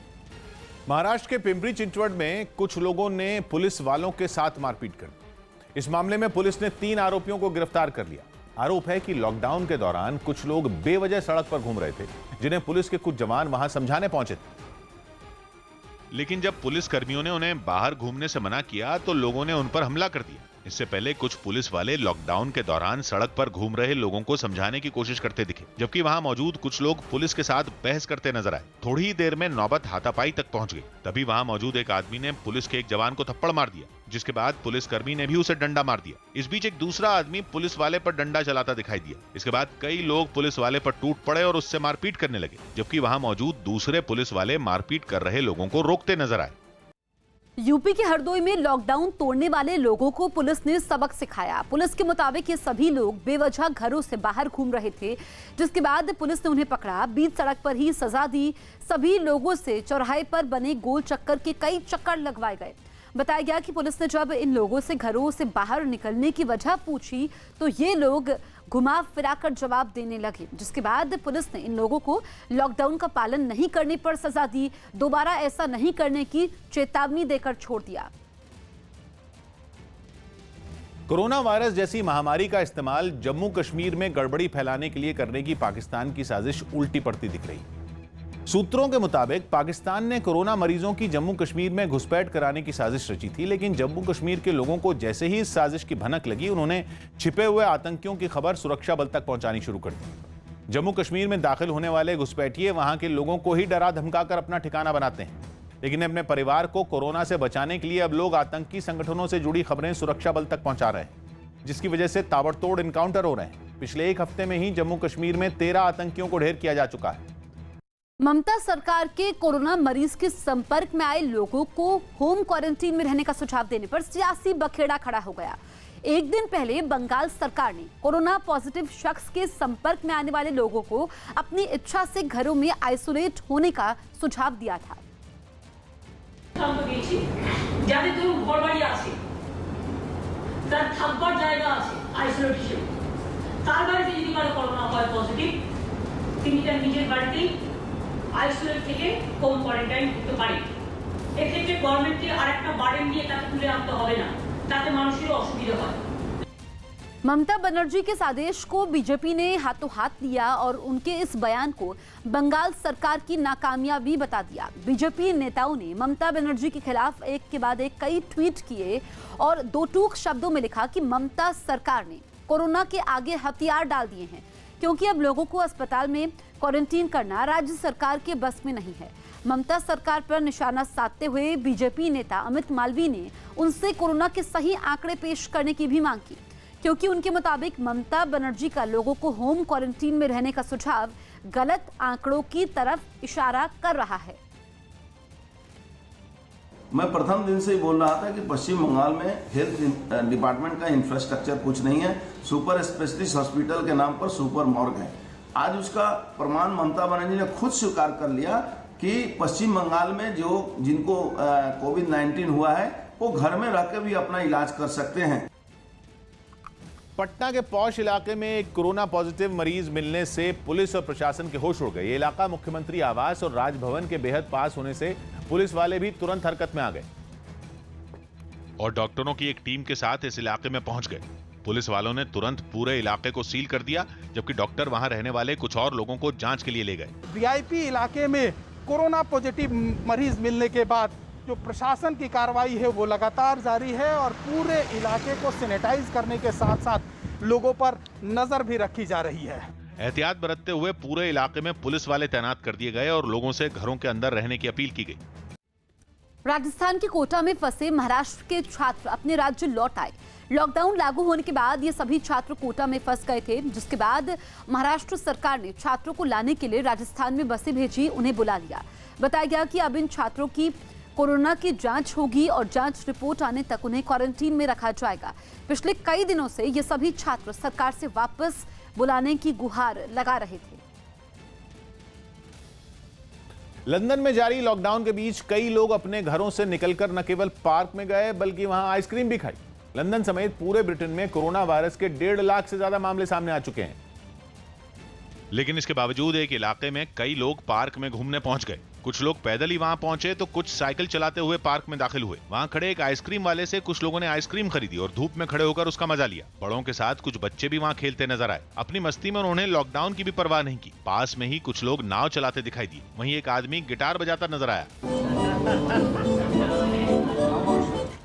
महाराष्ट्र के पिंपरी चिंचवड में कुछ लोगों ने पुलिस वालों के साथ मारपीट कर दी। इस मामले में पुलिस ने 3 आरोपियों को गिरफ्तार कर लिया। आरोप है कि लॉकडाउन के दौरान कुछ लोग बेवजह सड़क पर घूम रहे थे, जिन्हें पुलिस के कुछ जवान वहां समझाने पहुंचे थे। लेकिन जब पुलिस कर्मियों ने उन्हें बाहर घूमने से मना किया तो लोगों ने उन पर हमला कर दिया। इससे पहले कुछ पुलिस वाले लॉकडाउन के दौरान सड़क पर घूम रहे लोगों को समझाने की कोशिश करते दिखे, जबकि वहां मौजूद कुछ लोग पुलिस के साथ बहस करते नजर आए। थोड़ी ही देर में नौबत हाथापाई तक पहुंच गई। तभी वहां मौजूद एक आदमी ने पुलिस के एक जवान को थप्पड़ मार दिया, जिसके बाद पुलिसकर्मी ने भी उसे डंडा मार दिया। इस बीच एक दूसरा आदमी पुलिस वाले पर डंडा चलाता दिखाई दिया। इसके बाद कई लोग पुलिस वाले पर टूट पड़े और उससे मारपीट करने लगे, जबकि वहां मौजूद दूसरे पुलिस वाले मारपीट कर रहे लोगों को रोकते नजर आए। यूपी के हरदोई में लॉकडाउन तोड़ने वाले लोगों को पुलिस ने सबक सिखाया। पुलिस के मुताबिक ये सभी लोग बेवजह घरों से बाहर घूम रहे थे, जिसके बाद पुलिस ने उन्हें पकड़ा, बीच सड़क पर ही सजा दी। सभी लोगों से चौराहे पर बने गोल चक्कर के कई चक्कर लगवाए गए। बताया गया कि पुलिस ने जब इन लोगों से घरों से बाहर निकलने की वजह पूछी तो ये लोग घुमा फिराकर जवाब देने लगे, जिसके बाद पुलिस ने इन लोगों को लॉकडाउन का पालन नहीं करने पर सजा दी, दोबारा ऐसा नहीं करने की चेतावनी देकर छोड़ दिया। कोरोना वायरस जैसी महामारी का इस्तेमाल जम्मू कश्मीर में गड़बड़ी फैलाने के लिए करने की पाकिस्तान की साजिश उल्टी पड़ती दिख रही। सूत्रों के मुताबिक पाकिस्तान ने कोरोना मरीजों की जम्मू कश्मीर में घुसपैठ कराने की साजिश रची थी, लेकिन जम्मू कश्मीर के लोगों को जैसे ही इस साजिश की भनक लगी, उन्होंने छिपे हुए आतंकियों की खबर सुरक्षा बल तक पहुंचानी शुरू कर दी। जम्मू कश्मीर में दाखिल होने वाले घुसपैठिए वहां के लोगों को ही डरा धमकाकर अपना ठिकाना बनाते हैं, लेकिन अपने परिवार को कोरोना से बचाने के लिए अब लोग आतंकी संगठनों से जुड़ी खबरें सुरक्षा बल तक पहुंचा रहे हैं, जिसकी वजह से ताबड़तोड़ इनकाउंटर हो रहे हैं। पिछले एक हफ्ते में ही जम्मू कश्मीर में 13 आतंकियों को ढेर किया जा चुका है। ममता सरकार के कोरोना मरीज के संपर्क में आए लोगों को होम क्वारंटीन में रहने का सुझाव देने पर सियासी बखेड़ा खड़ा हो गया। एक दिन पहले बंगाल सरकार ने कोरोना पॉजिटिव शख्स के संपर्क में आने वाले लोगों को अपनी इच्छा से घरों में आइसोलेट होने का सुझाव दिया था। আইসোলেট থেকে হোম কোয়ারেন্টাইন করতে পারে। এক্ষেত্রে গভর্নমেন্টকে আরেকটা বার্ডেন দিয়ে তাকে তুলে আনতে হবে না, তাতে মানুষের অসুবিধা হয়। ममता बनर्जी के इस आदेश को बीजेपी ने हाथों हाथ लिया और उनके इस बयान को बंगाल सरकार की नाकामयाबी बता दिया। बीजेपी नेताओं ने ममता बनर्जी के खिलाफ एक के बाद एक कई ट्वीट किए और दो टूक शब्दों में लिखा कि ममता सरकार ने कोरोना के आगे हथियार डाल दिए हैं, क्योंकि अब लोगों को अस्पताल में क्वारंटीन करना राज्य सरकार के बस में नहीं है। ममता सरकार पर निशाना साधते हुए बीजेपी नेता अमित मालवीय ने उनसे कोरोना के सही आंकड़े पेश करने की भी मांग की, क्योंकि उनके मुताबिक ममता बनर्जी का लोगों को होम क्वारंटीन में रहने का सुझाव गलत आंकड़ों की तरफ इशारा कर रहा है। मैं प्रथम दिन से ही बोल रहा था कि पश्चिम बंगाल में हेल्थ डिपार्टमेंट का इंफ्रास्ट्रक्चर कुछ नहीं है, सुपर स्पेशलिस्ट हॉस्पिटल के नाम पर सुपर मॉर्ग है। आज उसका प्रमाण ममता बनर्जी ने खुद स्वीकार कर लिया कि पश्चिम बंगाल में जिनको कोविड-19 हुआ है वो घर में रहकर भी अपना इलाज कर सकते हैं। पटना के पौष इलाके में एक कोरोना पॉजिटिव मरीज मिलने से पुलिस और प्रशासन के होश उड़ गए। ये इलाका मुख्यमंत्री आवास और राजभवन के बेहद पास होने से पुलिस वाले भी तुरंत हरकत में आ गए और डॉक्टरों की एक टीम के साथ इस इलाके में पहुंच गए। पुलिस वालों ने तुरंत पूरे इलाके को सील कर दिया, जबकि डॉक्टर वहां रहने वाले कुछ और लोगों को जांच के लिए ले गए। वीआईपी इलाके में कोरोना पॉजिटिव मरीज मिलने के बाद जो प्रशासन की कार्रवाई है वो लगातार जारी है और पूरे इलाके को सैनिटाइज करने के साथ साथ लोगों पर नजर भी रखी जा रही है। एहतियात बरतते हुए पूरे इलाके में पुलिस वाले तैनात कर दिए गए और लोगों से घरों के अंदर रहने की अपील की गई। राजस्थान के कोटा में फंसे महाराष्ट्र के छात्र अपने राज्य लौट आए। लॉकडाउन लागू होने के बाद ये सभी छात्र कोटा में फंस गए थे, जिसके बाद महाराष्ट्र सरकार ने छात्रों को लाने के लिए राजस्थान में बसें भेजी, उन्हें बुला लिया। बताया गया कि अब इन छात्रों की कोरोना की जांच होगी और जांच रिपोर्ट आने तक उन्हें क्वारंटीन में रखा जाएगा। पिछले कई दिनों से ये सभी छात्र सरकार से वापस बुलाने की गुहार लगा रहे थे। लंदन में जारी लॉकडाउन के बीच कई लोग अपने घरों से निकलकर न केवल पार्क में गए बल्कि वहां आइसक्रीम भी खाई। लंदन समेत पूरे ब्रिटेन में कोरोना वायरस के 1.5 लाख से ज्यादा मामले सामने आ चुके हैं, लेकिन इसके बावजूद एक इलाके में कई लोग पार्क में घूमने पहुंच गए। कुछ लोग पैदल ही वहां पहुंचे तो कुछ साइकिल चलाते हुए पार्क में दाखिल हुए। वहां खड़े एक आइसक्रीम वाले से कुछ लोगों ने आइसक्रीम खरीदी और धूप में खड़े होकर उसका मजा लिया। बड़ों के साथ कुछ बच्चे भी वहां खेलते नजर आए। अपनी मस्ती में उन्होंने लॉकडाउन की भी परवाह नहीं की। पास में ही कुछ लोग नाव चलाते दिखाई दिए। वहीं एक आदमी गिटार बजाता नजर आया।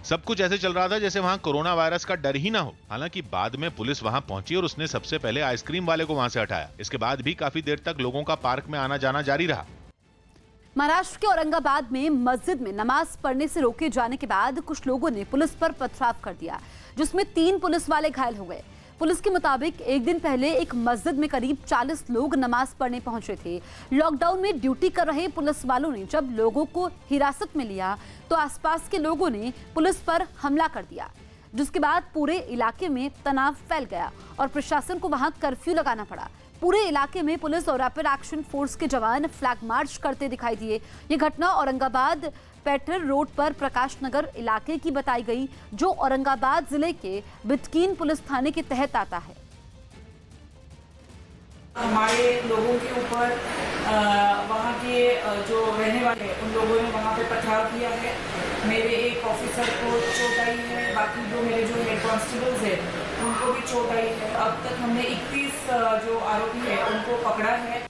सब कुछ ऐसे चल रहा था जैसे वहां कोरोना वायरस का डर ही ना हो। हालांकि बाद में पुलिस वहां पहुंची और उसने सबसे पहले आइसक्रीम वाले को वहां से हटाया। इसके बाद भी काफी देर तक लोगों का पार्क में आना जाना जारी रहा। महाराष्ट्र के औरंगाबाद में मस्जिद में नमाज पढ़ने से रोके जाने के बाद कुछ लोगों ने पुलिस पर पथराव कर दिया, जिसमें 3 पुलिस वाले घायल हो गए। पुलिस के मुताबिक एक दिन पहले एक मस्जिद में करीब 40 लोग नमाज पढ़ने पहुंचे थे। लॉकडाउन में ड्यूटी कर रहे पुलिस वालों ने जब लोगों को हिरासत में लिया तो आसपास के लोगों ने पुलिस पर हमला कर दिया, जिसके बाद पूरे इलाके में तनाव फैल गया और प्रशासन को वहां कर्फ्यू लगाना पड़ा। पूरे इलाके में पुलिस और रैपिड एक्शन फोर्स के जवान फ्लैग मार्च करते दिखाई दिए। ये घटना औरंगाबाद पैठर रोड पर प्रकाश नगर इलाके की बताई गई, जो औरंगाबाद जिले के बिटकीन पुलिस थाने के तहत आता है। हमारे लोगों के ऊपर वहाँ के जो रहने वाले हैं उन लोगों ने वहाँ पे पथराव किया है। मेरे एक ऑफिसर को चोट आई है, बाकी जो मेरे जो हेड कांस्टेबल्स हैं उनको भी चोट आई है। अब तक हमने 31 जो आरोपी है उनको पकड़ा है।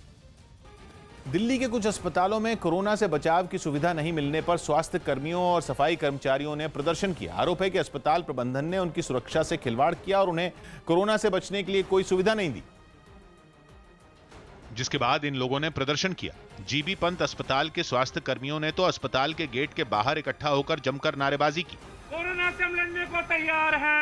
दिल्ली के कुछ अस्पतालों में कोरोना से बचाव की सुविधा नहीं मिलने पर स्वास्थ्य कर्मियों और सफाई कर्मचारियों ने प्रदर्शन किया। आरोप है कि अस्पताल प्रबंधन ने उनकी सुरक्षा से खिलवाड़ किया और उन्हें कोरोना से बचने के लिए कोई सुविधा नहीं दी, जिसके बाद इन लोगों ने प्रदर्शन किया। जीबी पंत अस्पताल के स्वास्थ्य कर्मियों ने तो अस्पताल के गेट के बाहर इकट्ठा होकर जमकर नारेबाजी की। कोरोना से हम लड़ने को तैयार हैं।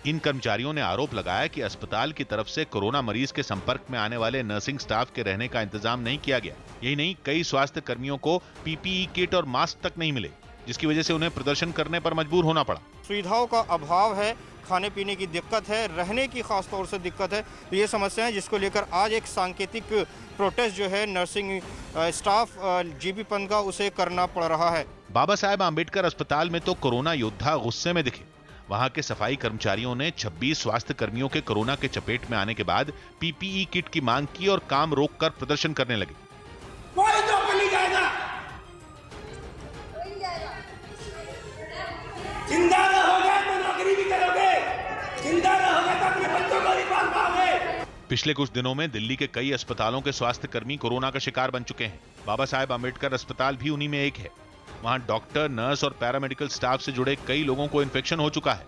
इन कर्मचारियों ने आरोप लगाया कि अस्पताल की तरफ से कोरोना मरीज के संपर्क में आने वाले नर्सिंग स्टाफ के रहने का इंतजाम नहीं किया गया। यही नहीं, कई स्वास्थ्य कर्मियों को पीपीई किट और मास्क तक नहीं मिले, जिसकी वजह से उन्हें प्रदर्शन करने पर मजबूर होना पड़ा। सुविधाओं का अभाव है, खाने पीने की दिक्कत है, रहने की खास तौर से दिक्कत है। तो ये समस्या है जिसको लेकर आज एक सांकेतिक प्रोटेस्ट जो है नर्सिंग स्टाफ जीबी पंत का उसे करना पड़ रहा है। बाबा साहेब आम्बेडकर अस्पताल में तो कोरोना योद्धा गुस्से में दिखे। वहां के सफाई कर्मचारियों ने 26 स्वास्थ्य कर्मियों के कोरोना के चपेट में आने के बाद पीपीई किट की मांग की और काम रोककर प्रदर्शन करने लगे। कोई नौकर नहीं जाएगा, जिंदा रहोगे तो नौकरी भी करोगे, जिंदा रहोगे तो अपने बच्चों को भी पाल पाओगे। पिछले कुछ दिनों में दिल्ली के कई अस्पतालों के स्वास्थ्य कर्मी कोरोना का शिकार बन चुके हैं। बाबा साहेब आम्बेडकर अस्पताल भी उन्हीं में एक है। वहां डॉक्टर, नर्स और पैरामेडिकल स्टाफ से जुड़े कई लोगों को इन्फेक्शन हो चुका है।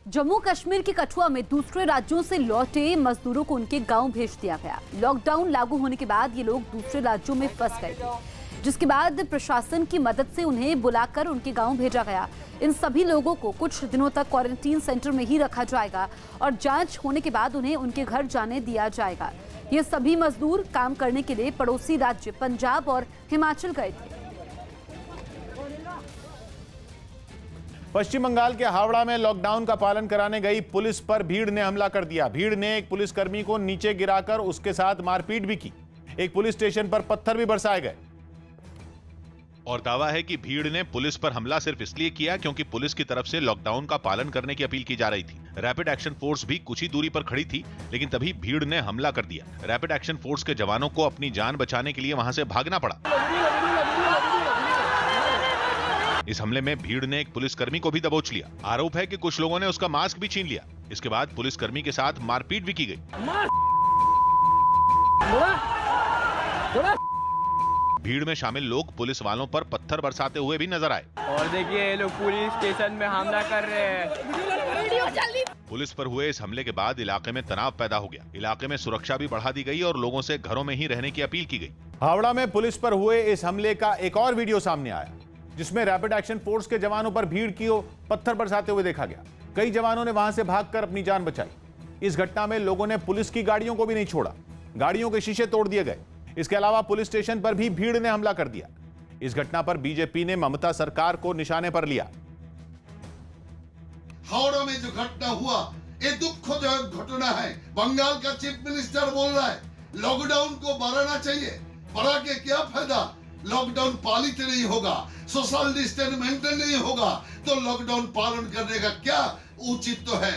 जम्मू कश्मीर के कठुआ में दूसरे राज्यों से लौटे मजदूरों को उनके गांव भेज दिया गया। लॉकडाउन लागू होने के बाद ये लोग दूसरे राज्यों में फंस गए थे, जिसके बाद प्रशासन की मदद से उन्हें बुलाकर उनके गांव भेजा गया। इन सभी लोगों को कुछ दिनों तक क्वारंटीन सेंटर में ही रखा जाएगा और जांच होने के बाद उन्हें उनके घर जाने दिया जाएगा। ये सभी मजदूर काम करने के लिए पड़ोसी राज्य पंजाब और हिमाचल गए थे। पश्चिम बंगाल के हावड़ा में लॉकडाउन का पालन कराने गई पुलिस पर भीड़ ने हमला कर दिया। भीड़ ने एक पुलिसकर्मी को नीचे गिराकर उसके साथ मारपीट भी की। एक पुलिस स्टेशन पर पत्थर भी बरसाए गए। और दावा है कि भीड़ ने पुलिस पर हमला सिर्फ इसलिए किया क्योंकि पुलिस की तरफ से लॉकडाउन का पालन करने की अपील की जा रही थी। रैपिड एक्शन फोर्स भी कुछ ही दूरी पर खड़ी थी, लेकिन तभी भीड़ ने हमला कर दिया। रैपिड एक्शन फोर्स के जवानों को अपनी जान बचाने के लिए वहां से भागना पड़ा। इस हमले में भीड़ ने एक पुलिसकर्मी को भी दबोच लिया। आरोप है कि कुछ लोगों ने उसका मास्क भी छीन लिया। इसके बाद पुलिसकर्मी के साथ मारपीट भी की गई। भीड़ में शामिल लोग पुलिस वालों पर पत्थर बरसाते हुए भी नजर आए। और देखिए ये लोग पुलिस स्टेशन में हमला कर रहे हैं। पुलिस पर हुए इस हमले के बाद इलाके में तनाव पैदा हो गया। इलाके में सुरक्षा भी बढ़ा दी गई और लोगों से घरों में ही रहने की अपील की गई। हावड़ा में पुलिस पर हुए इस हमले का एक और वीडियो सामने आया, जिसमें रैपिड एक्शन फोर्स के जवानों पर भीड़ की पत्थर बरसाते हुए देखा गया। कई जवानों ने वहां से भागकर अपनी जान बचाई। इस घटना में लोगों ने पुलिस की गाड़ियों को भी नहीं छोड़ा। गाड़ियों के शीशे तोड़ दिए गए। इसके अलावा पुलिस स्टेशन पर भी भीड़ ने हमला कर दिया। इस घटना पर बीजेपी ने ममता सरकार को निशाने पर लिया। हावड़ा में जो घटना हुआ ये दुखद घटना है। बंगाल का चीफ मिनिस्टर बोल रहा है लॉकडाउन को बढ़ाना चाहिए। बढ़ा के क्या फायदा? लॉकडाउन पालित नहीं होगा, सोशल डिस्टेंस मेंटेन नहीं होगा, तो लॉकडाउन पालन करने का क्या उचित तो है।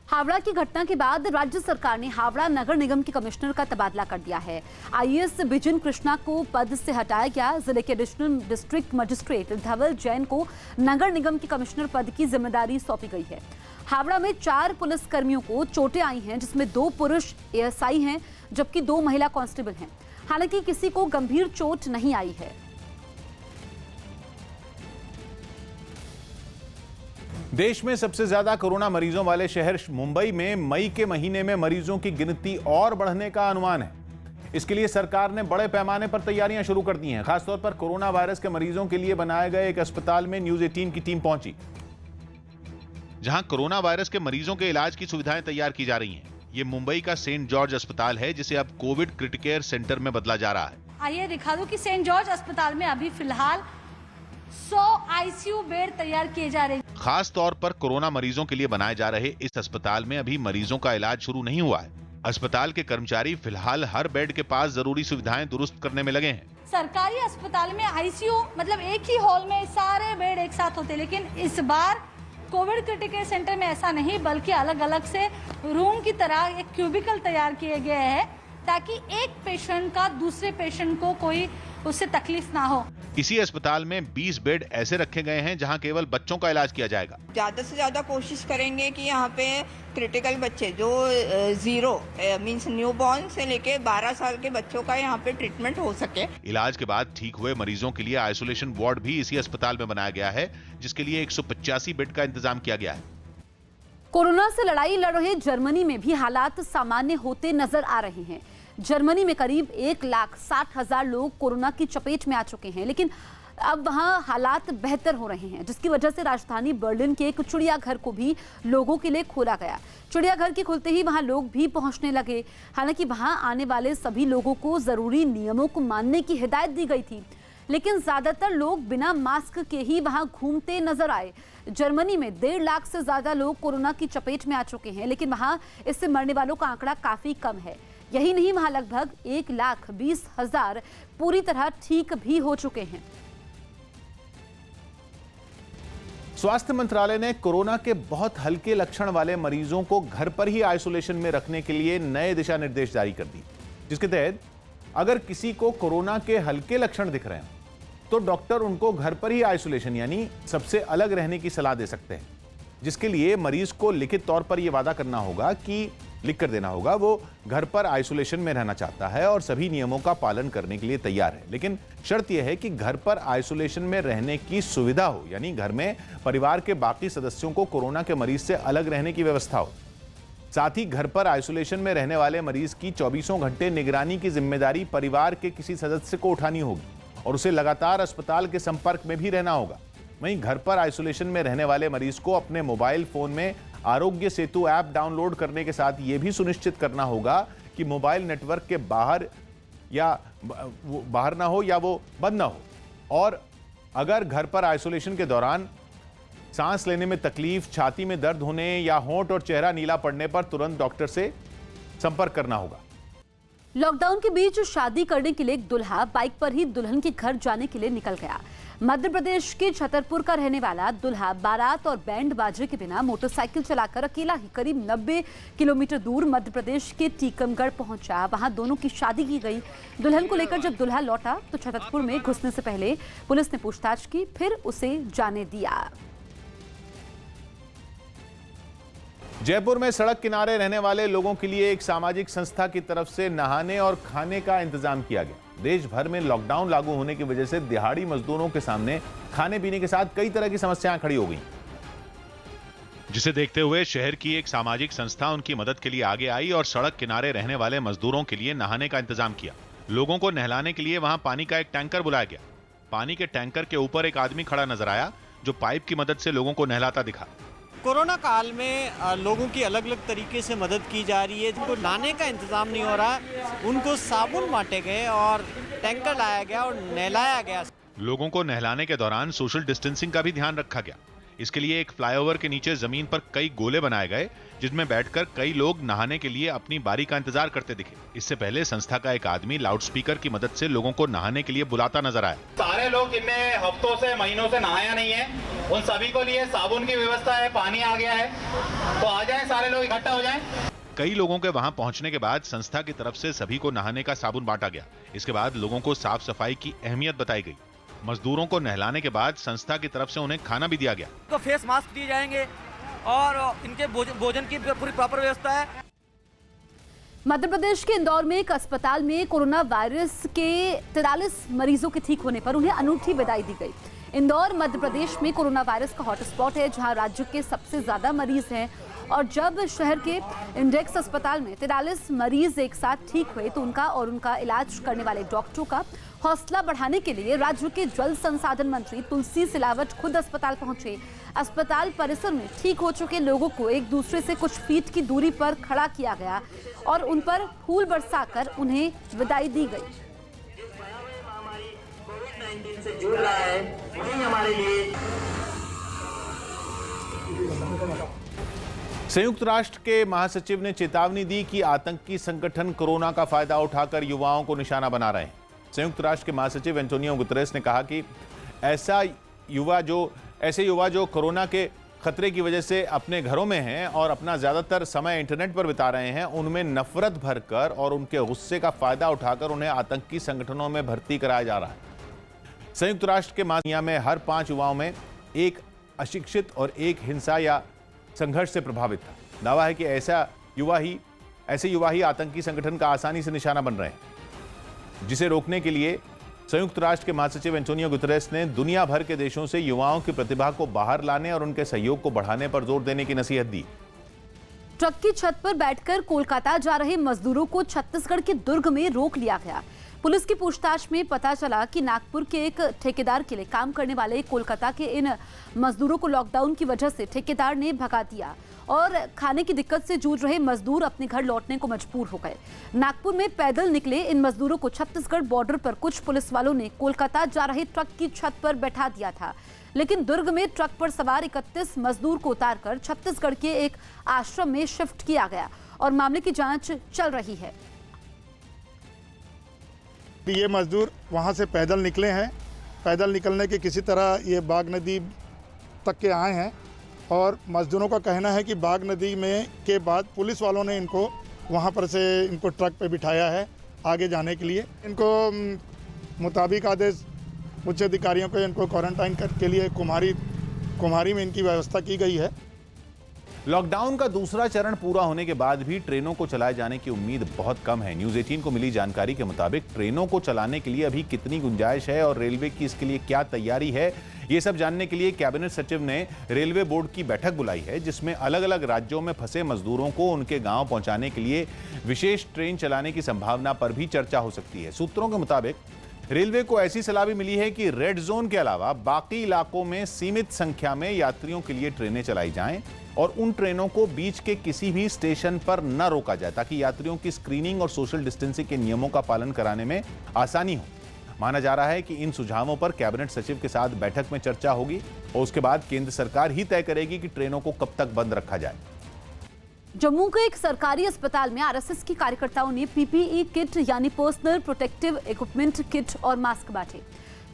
हावड़ा की घटना के बाद राज्य सरकार ने हावड़ा नगर निगम के कमिश्नर का तबादला कर दिया है। आईएएस बिजन कृष्णा को पद से हटाया गया। जिले के एडिशनल डिस्ट्रिक्ट मजिस्ट्रेट धवल जैन को नगर निगम के कमिश्नर पद की जिम्मेदारी सौंपी गई है। हावड़ा में 4 पुलिस कर्मियों को चोटें आई हैं, जिसमें 2 पुरुष एएसआई हैं जबकि 2 महिला कांस्टेबल हैं। हालांकि किसी को गंभीर चोट नहीं आई है। देश में सबसे ज्यादा कोरोना मरीजों वाले शहर मुंबई में मई के महीने में मरीजों की गिनती और बढ़ने का अनुमान है। इसके लिए सरकार ने बड़े पैमाने पर तैयारियां शुरू कर दी हैं। खासतौर पर कोरोना वायरस के मरीजों के लिए बनाए गए एक अस्पताल में न्यूज 18 की टीम पहुंची, जहां कोरोना वायरस के मरीजों के इलाज की सुविधाएं तैयार की जा रही हैं। ये मुंबई का सेंट जॉर्ज अस्पताल है, जिसे अब कोविड क्रिटिकल केयर सेंटर में बदला जा रहा है। आइए दिखा दूं कि सेंट जॉर्ज अस्पताल में अभी फिलहाल 100 आईसीयू बेड तैयार किए जा रहे हैं। खास तौर पर कोरोना मरीजों के लिए बनाए जा रहे इस अस्पताल में अभी मरीजों का इलाज शुरू नहीं हुआ है। अस्पताल के कर्मचारी फिलहाल हर बेड के पास जरूरी सुविधाएं दुरुस्त करने में लगे हैं। सरकारी अस्पताल में आईसीयू मतलब एक ही हॉल में सारे बेड एक साथ होते, लेकिन इस बार कोविड क्रिटिकल केयर सेंटर में ऐसा नहीं, बल्कि अलग अलग से रूम की तरह एक क्यूबिकल तैयार किए गए हैं ताकि एक पेशेंट का दूसरे पेशेंट को कोई उससे तकलीफ ना हो। इसी अस्पताल में 20 बेड ऐसे रखे गए हैं जहां केवल बच्चों का इलाज किया जाएगा। ज़्यादा से ज़्यादा कोशिश करेंगे कि यहाँ पे क्रिटिकल बच्चे जो 0 मींस न्यूबॉर्न से लेके 12 साल के बच्चों का यहाँ पे ट्रीटमेंट हो सके। इलाज के बाद ठीक हुए मरीजों के लिए आइसोलेशन वार्ड भी इसी अस्पताल में बनाया गया है, जिसके लिए 185 बेड का इंतजाम किया गया है। कोरोना से लड़ाई लड़ रहे जर्मनी में भी हालात सामान्य होते नजर आ रहे हैं। जर्मनी में करीब 1,60,000 लोग कोरोना की चपेट में आ चुके हैं, लेकिन अब वहां हालात बेहतर हो रहे हैं, जिसकी वजह से राजधानी बर्लिन के एक चिड़ियाघर को भी लोगों के लिए खोला गया। चिड़ियाघर के खुलते ही वहां लोग भी पहुंचने लगे। हालांकि वहां आने वाले सभी लोगों को जरूरी नियमों को मानने की हिदायत दी गई थी, लेकिन ज्यादातर लोग बिना मास्क के ही वहां घूमते नजर आए। जर्मनी में 1.5 लाख से ज्यादा लोग कोरोना की चपेट में आ चुके हैं, लेकिन वहां इससे मरने वालों का आंकड़ा काफी कम है। यही नहीं, वहां लगभग 1,20,000 पूरी तरह ठीक भी हो चुके हैं। स्वास्थ्य मंत्रालय ने कोरोना के बहुत हल्के लक्षण वाले मरीजों को घर पर ही आइसोलेशन में रखने के लिए नए दिशा निर्देश जारी कर दिए, जिसके तहत अगर किसी को कोरोना के हल्के लक्षण दिख रहे हैं तो डॉक्टर उनको घर पर ही आइसोलेशन यानी सबसे अलग रहने की सलाह दे सकते हैं, जिसके लिए मरीज को लिखित तौर पर यह वादा करना होगा कि लिख कर देना होगा वो घर पर आइसोलेशन में रहना चाहता है और सभी नियमों का पालन करने के लिए तैयार है। लेकिन शर्त यह है कि घर पर आइसोलेशन में रहने की सुविधा हो, यानी घर में परिवार के बाकी सदस्यों को कोरोना के मरीज से अलग रहने की व्यवस्था हो। साथ ही घर पर आइसोलेशन में रहने वाले मरीज की 24 घंटे निगरानी की जिम्मेदारी परिवार के किसी सदस्य को उठानी होगी और उसे लगातार अस्पताल के संपर्क में भी रहना होगा। वहीं घर पर आइसोलेशन में रहने वाले मरीज को अपने मोबाइल फोन में आरोग्य सेतु ऐप डाउनलोड करने के साथ यह भी सुनिश्चित करना होगा कि मोबाइल नेटवर्क के बाहर ना हो या वो बंद ना हो। और अगर घर पर आइसोलेशन के दौरान सांस लेने में तकलीफ, छाती में दर्द होने या होंठ और चेहरा नीला पड़ने पर तुरंत डॉक्टर से संपर्क करना होगा। लॉकडाउन के बीच शादी करने के लिए एक दूल्हा बाइक पर ही दुल्हन के घर जाने के लिए निकल गया। मध्य प्रदेश के छतरपुर का रहने वाला दूल्हा बारात और बैंड बाजे के बिना मोटरसाइकिल चलाकर अकेला ही करीब 90 किलोमीटर दूर मध्य प्रदेश के टीकमगढ़ पहुंचा। वहां दोनों की शादी की गई। दुल्हन को लेकर जब दूल्हा लौटा तो छतरपुर में घुसने से पहले पुलिस ने पूछताछ की, फिर उसे जाने दिया। जयपुर में सड़क किनारे रहने वाले लोगों के लिए एक सामाजिक संस्था की तरफ से नहाने और खाने का इंतजाम किया गया। देश भर में लॉकडाउन लागू होने की वजह से दिहाड़ी मजदूरों के सामने खाने पीने के साथ कई तरह की समस्याएं खड़ी हो गई, जिसे देखते हुए शहर की एक सामाजिक संस्था उनकी मदद के लिए आगे आई और सड़क किनारे रहने वाले मजदूरों के लिए नहाने का इंतजाम किया। लोगों को नहलाने के लिए वहां पानी का एक टैंकर बुलाया गया। पानी के टैंकर के ऊपर एक आदमी खड़ा नजर आया जो पाइप की मदद से लोगों को नहलाता दिखा। कोरोना काल में लोगों की अलग अलग तरीके से मदद की जा रही है। जिनको नहाने का इंतजाम नहीं हो रहा, उनको साबुन बांटे गए और टैंकर लाया गया और नहलाया गया। लोगों को नहलाने के दौरान सोशल डिस्टेंसिंग का भी ध्यान रखा गया। इसके लिए एक फ्लाईओवर के नीचे जमीन पर कई गोले बनाए गए, जिसमें बैठकर कई लोग नहाने के लिए अपनी बारी का इंतजार करते दिखे। इससे पहले संस्था का एक आदमी लाउडस्पीकर की मदद से लोगों को नहाने के लिए बुलाता नजर आया। सारे लोग जिनने हफ्तों से महीनों से नहाया नहीं है, उन सभी को लिए साबुन की व्यवस्था है, पानी आ गया है, तो आ जाएं, सारे लोग इकट्ठा हो जाएं। कई लोगों के वहां पहुंचने के बाद संस्था की तरफ से सभी को नहाने का साबुन बांटा गया। इसके बाद लोगों को साफ सफाई की अहमियत बताई गई। मजदूरों को नहलाने के बाद संस्था की तरफ से उन्हें खाना भी दिया गया। तो फेस मास्क दिए जाएंगे और इनके भोजन की पूरी प्रॉपर व्यवस्था है। मध्य प्रदेश के इंदौर में एक अस्पताल में कोरोना वायरस के 43 मरीजों के ठीक होने पर उन्हें अनूठी बधाई दी गई। इंदौर मध्य प्रदेश में कोरोना वायरस का हॉटस्पॉट है, जहां राज्य के सबसे ज्यादा मरीज हैं। और जब शहर के इंडेक्स अस्पताल में 43 मरीज एक साथ ठीक हुए तो उनका इलाज करने वाले डॉक्टरों का हौसला बढ़ाने के लिए राज्य के जल संसाधन मंत्री तुलसी सिलावट खुद अस्पताल पहुंचे। अस्पताल परिसर में ठीक हो चुके लोगों को एक दूसरे से कुछ फीट की दूरी पर खड़ा किया गया और उन पर फूल बरसाकर उन्हें विदाई दी गई। से जुड़ रहा है, वही हमारे लिए। संयुक्त राष्ट्र के महासचिव ने चेतावनी दी कि आतंकी संगठन कोरोना का फायदा उठाकर युवाओं को निशाना बना रहे हैं। संयुक्त राष्ट्र के महासचिव एंटोनियो गुतेरेस ने कहा कि ऐसे युवा जो कोरोना के खतरे की वजह से अपने घरों में हैं और अपना ज्यादातर समय इंटरनेट पर बिता रहे हैं, उनमें नफरत भरकर और उनके गुस्से का फायदा उठाकर उन्हें आतंकी संगठनों में भर्ती कराया जा रहा है। संयुक्त राष्ट्र के महासचिव में हर 5 युवाओं में एक अशिक्षित और एक हिंसा या संघर्ष से प्रभावित था। दावा है कि ऐसे युवा ही आतंकी संगठन का आसानी से निशाना बन रहे हैं, जिसे रोकने के लिए संयुक्त राष्ट्र के महासचिव एंटोनियो गुतेरेस ने दुनिया भर के देशों से युवाओं की प्रतिभा को बाहर लाने और उनके सहयोग को बढ़ाने पर जोर देने की नसीहत दी। ट्रक की छत पर बैठकर कोलकाता जा रहे मजदूरों को छत्तीसगढ़ के दुर्ग में रोक लिया गया। पुलिस की पूछताछ में पता चला कि नागपुर के एक ठेकेदार के लिए काम करने वाले कोलकाता के इन मजदूरों को लॉकडाउन की वजह से ठेकेदार ने भगा दिया और खाने की दिक्कत से जूझ रहे मजदूर अपने घर लौटने को मजबूर हो गए। नागपुर में पैदल निकले इन मजदूरों को छत्तीसगढ़ बॉर्डर पर कुछ पुलिस वालों ने कोलकाता जा रहे ट्रक की छत पर बैठा दिया था, लेकिन दुर्ग में ट्रक पर सवार 31 मजदूर को उतारकर छत्तीसगढ़ के एक आश्रम में शिफ्ट किया गया और मामले की जांच चल रही है। ये मजदूर वहाँ से पैदल निकले हैं। पैदल निकलने के किसी तरह ये बाघ नदी तक के आए हैं और मजदूरों का कहना है कि बाघ नदी में के बाद पुलिस वालों ने इनको वहाँ पर से इनको ट्रक पे बिठाया है आगे जाने के लिए। इनको मुताबिक आदेश उच्च अधिकारियों को इनको क्वारंटाइन के लिए कुम्हारी में इनकी व्यवस्था की गई है। लॉकडाउन का दूसरा चरण पूरा होने के बाद भी ट्रेनों को चलाए जाने की उम्मीद बहुत कम है। न्यूज़ 18 को मिली जानकारी के मुताबिक ट्रेनों को चलाने के लिए अभी कितनी गुंजाइश है और रेलवे की इसके लिए क्या तैयारी है, ये सब जानने के लिए कैबिनेट सचिव ने रेलवे बोर्ड की बैठक बुलाई है, जिसमें अलग अलग राज्यों में फंसे मजदूरों को उनके गांव पहुंचाने के लिए विशेष ट्रेन चलाने की संभावना पर भी चर्चा हो सकती है। सूत्रों के मुताबिक रेलवे को ऐसी सलाह भी मिली है कि रेड जोन के अलावा बाकी इलाकों में सीमित संख्या में यात्रियों के लिए ट्रेनें चलाई जाएं और उन ट्रेनों को बीच के किसी भी स्टेशन पर न रोका जाए, ताकि यात्रियों की स्क्रीनिंग और सोशल डिस्टेंसिंग के नियमों का पालन कराने में आसानी हो। माना जा रहा है कि इन सुझावों पर कैबिनेट सचिव के साथ बैठक में चर्चा होगी और उसके बाद केंद्र सरकार ही तय करेगी कि ट्रेनों को कब तक बंद रखा जाए। जम्मू के एक सरकारी अस्पताल में आरएसएस की कार्यकर्ताओं ने पीपीई किट यानी पर्सनल प्रोटेक्टिव इक्विपमेंट किट और मास्क बांटे,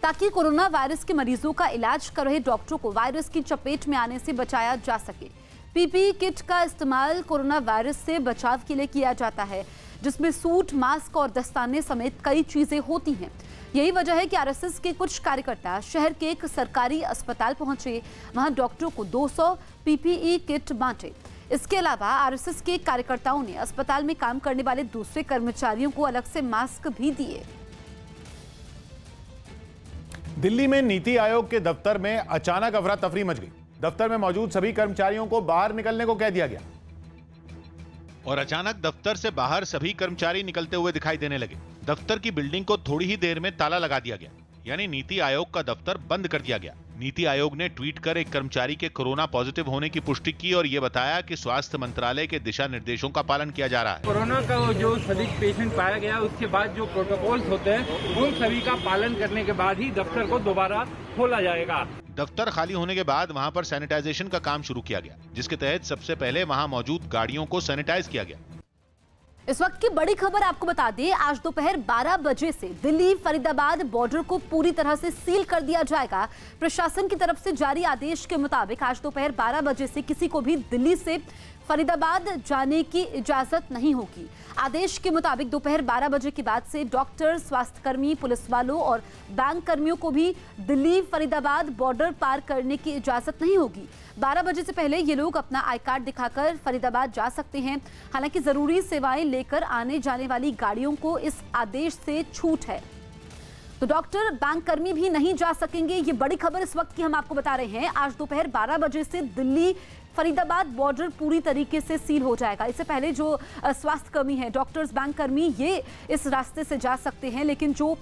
ताकि कोरोना वायरस के मरीजों का इलाज कर रहे डॉक्टरों को वायरस की चपेट में आने से बचाया जा सके। पीपीई किट का इस्तेमाल कोरोना वायरस से बचाव के लिए किया जाता है, जिसमें सूट, मास्क और दस्ताने समेत कई चीजें होती हैं। यही वजह है कि आरएसएस के कुछ कार्यकर्ता शहर के एक सरकारी अस्पताल पहुंचे, वहां डॉक्टरों को 200 पीपीई किट बांटे। इसके अलावा आरएसएस के कार्यकर्ताओं ने अस्पताल में काम करने वाले दूसरे कर्मचारियों को अलग से मास्क भी दिए। दिल्ली में नीति आयोग के दफ्तर में अचानक अफरा तफरी मच गई। दफ्तर में मौजूद सभी कर्मचारियों को बाहर निकलने को कह दिया गया और अचानक दफ्तर से बाहर सभी कर्मचारी निकलते हुए दिखाई देने लगे। दफ्तर की बिल्डिंग को थोड़ी ही देर में ताला लगा दिया गया, यानी नीति आयोग का दफ्तर बंद कर दिया गया। नीति आयोग ने ट्वीट कर एक कर्मचारी के कोरोना पॉजिटिव होने की पुष्टि की और ये बताया कि स्वास्थ्य मंत्रालय के दिशा निर्देशों का पालन किया जा रहा है। कोरोना का जो सभी पेशेंट पाया गया, उसके बाद जो प्रोटोकॉल्स होते हैं उन सभी का पालन करने के बाद ही दफ्तर को दोबारा खोला जाएगा। दफ्तर खाली होने के बाद वहां पर सैनिटाइजेशन का काम शुरू किया गया, जिसके तहत सबसे पहले वहां मौजूद गाड़ियों को सैनिटाइज किया गया। इस वक्त की बड़ी खबर आपको बता दें, आज दोपहर 12 बजे से दिल्ली फरीदाबाद बॉर्डर को पूरी तरह से सील कर दिया जाएगा। प्रशासन की तरफ से जारी आदेश के मुताबिक आज दोपहर 12 बजे से किसी को भी दिल्ली से फरीदाबाद जाने की इजाजत नहीं होगी। आदेश के मुताबिक दोपहर 12 बजे के बाद से डॉक्टर, स्वास्थ्यकर्मी, पुलिस वालों और बैंक कर्मियों को भी दिल्ली फरीदाबाद बॉर्डर पार करने की इजाजत नहीं होगी। 12 बजे से पहले ये लोग अपना आई कार्ड दिखाकर फरीदाबाद जा सकते हैं। हालांकि जरूरी सेवाएं लेकर आने जाने वाली गाड़ियों को इस आदेश से छूट है। तो डॉक्टर, बैंक कर्मी भी नहीं जा सकेंगे। ये बड़ी खबर इस वक्त की हम आपको बता रहे हैं। आज दोपहर 12 बजे से दिल्ली फरीदाबाद बॉर्डर पूरी तरीके से सील हो जाएगा। इससे पहले जो स्वास्थ्य कर्मी हैं, डॉक्टर्स, बैंक कर्मी, ये इस रास्ते से जा सकते हैं, लेकिन जो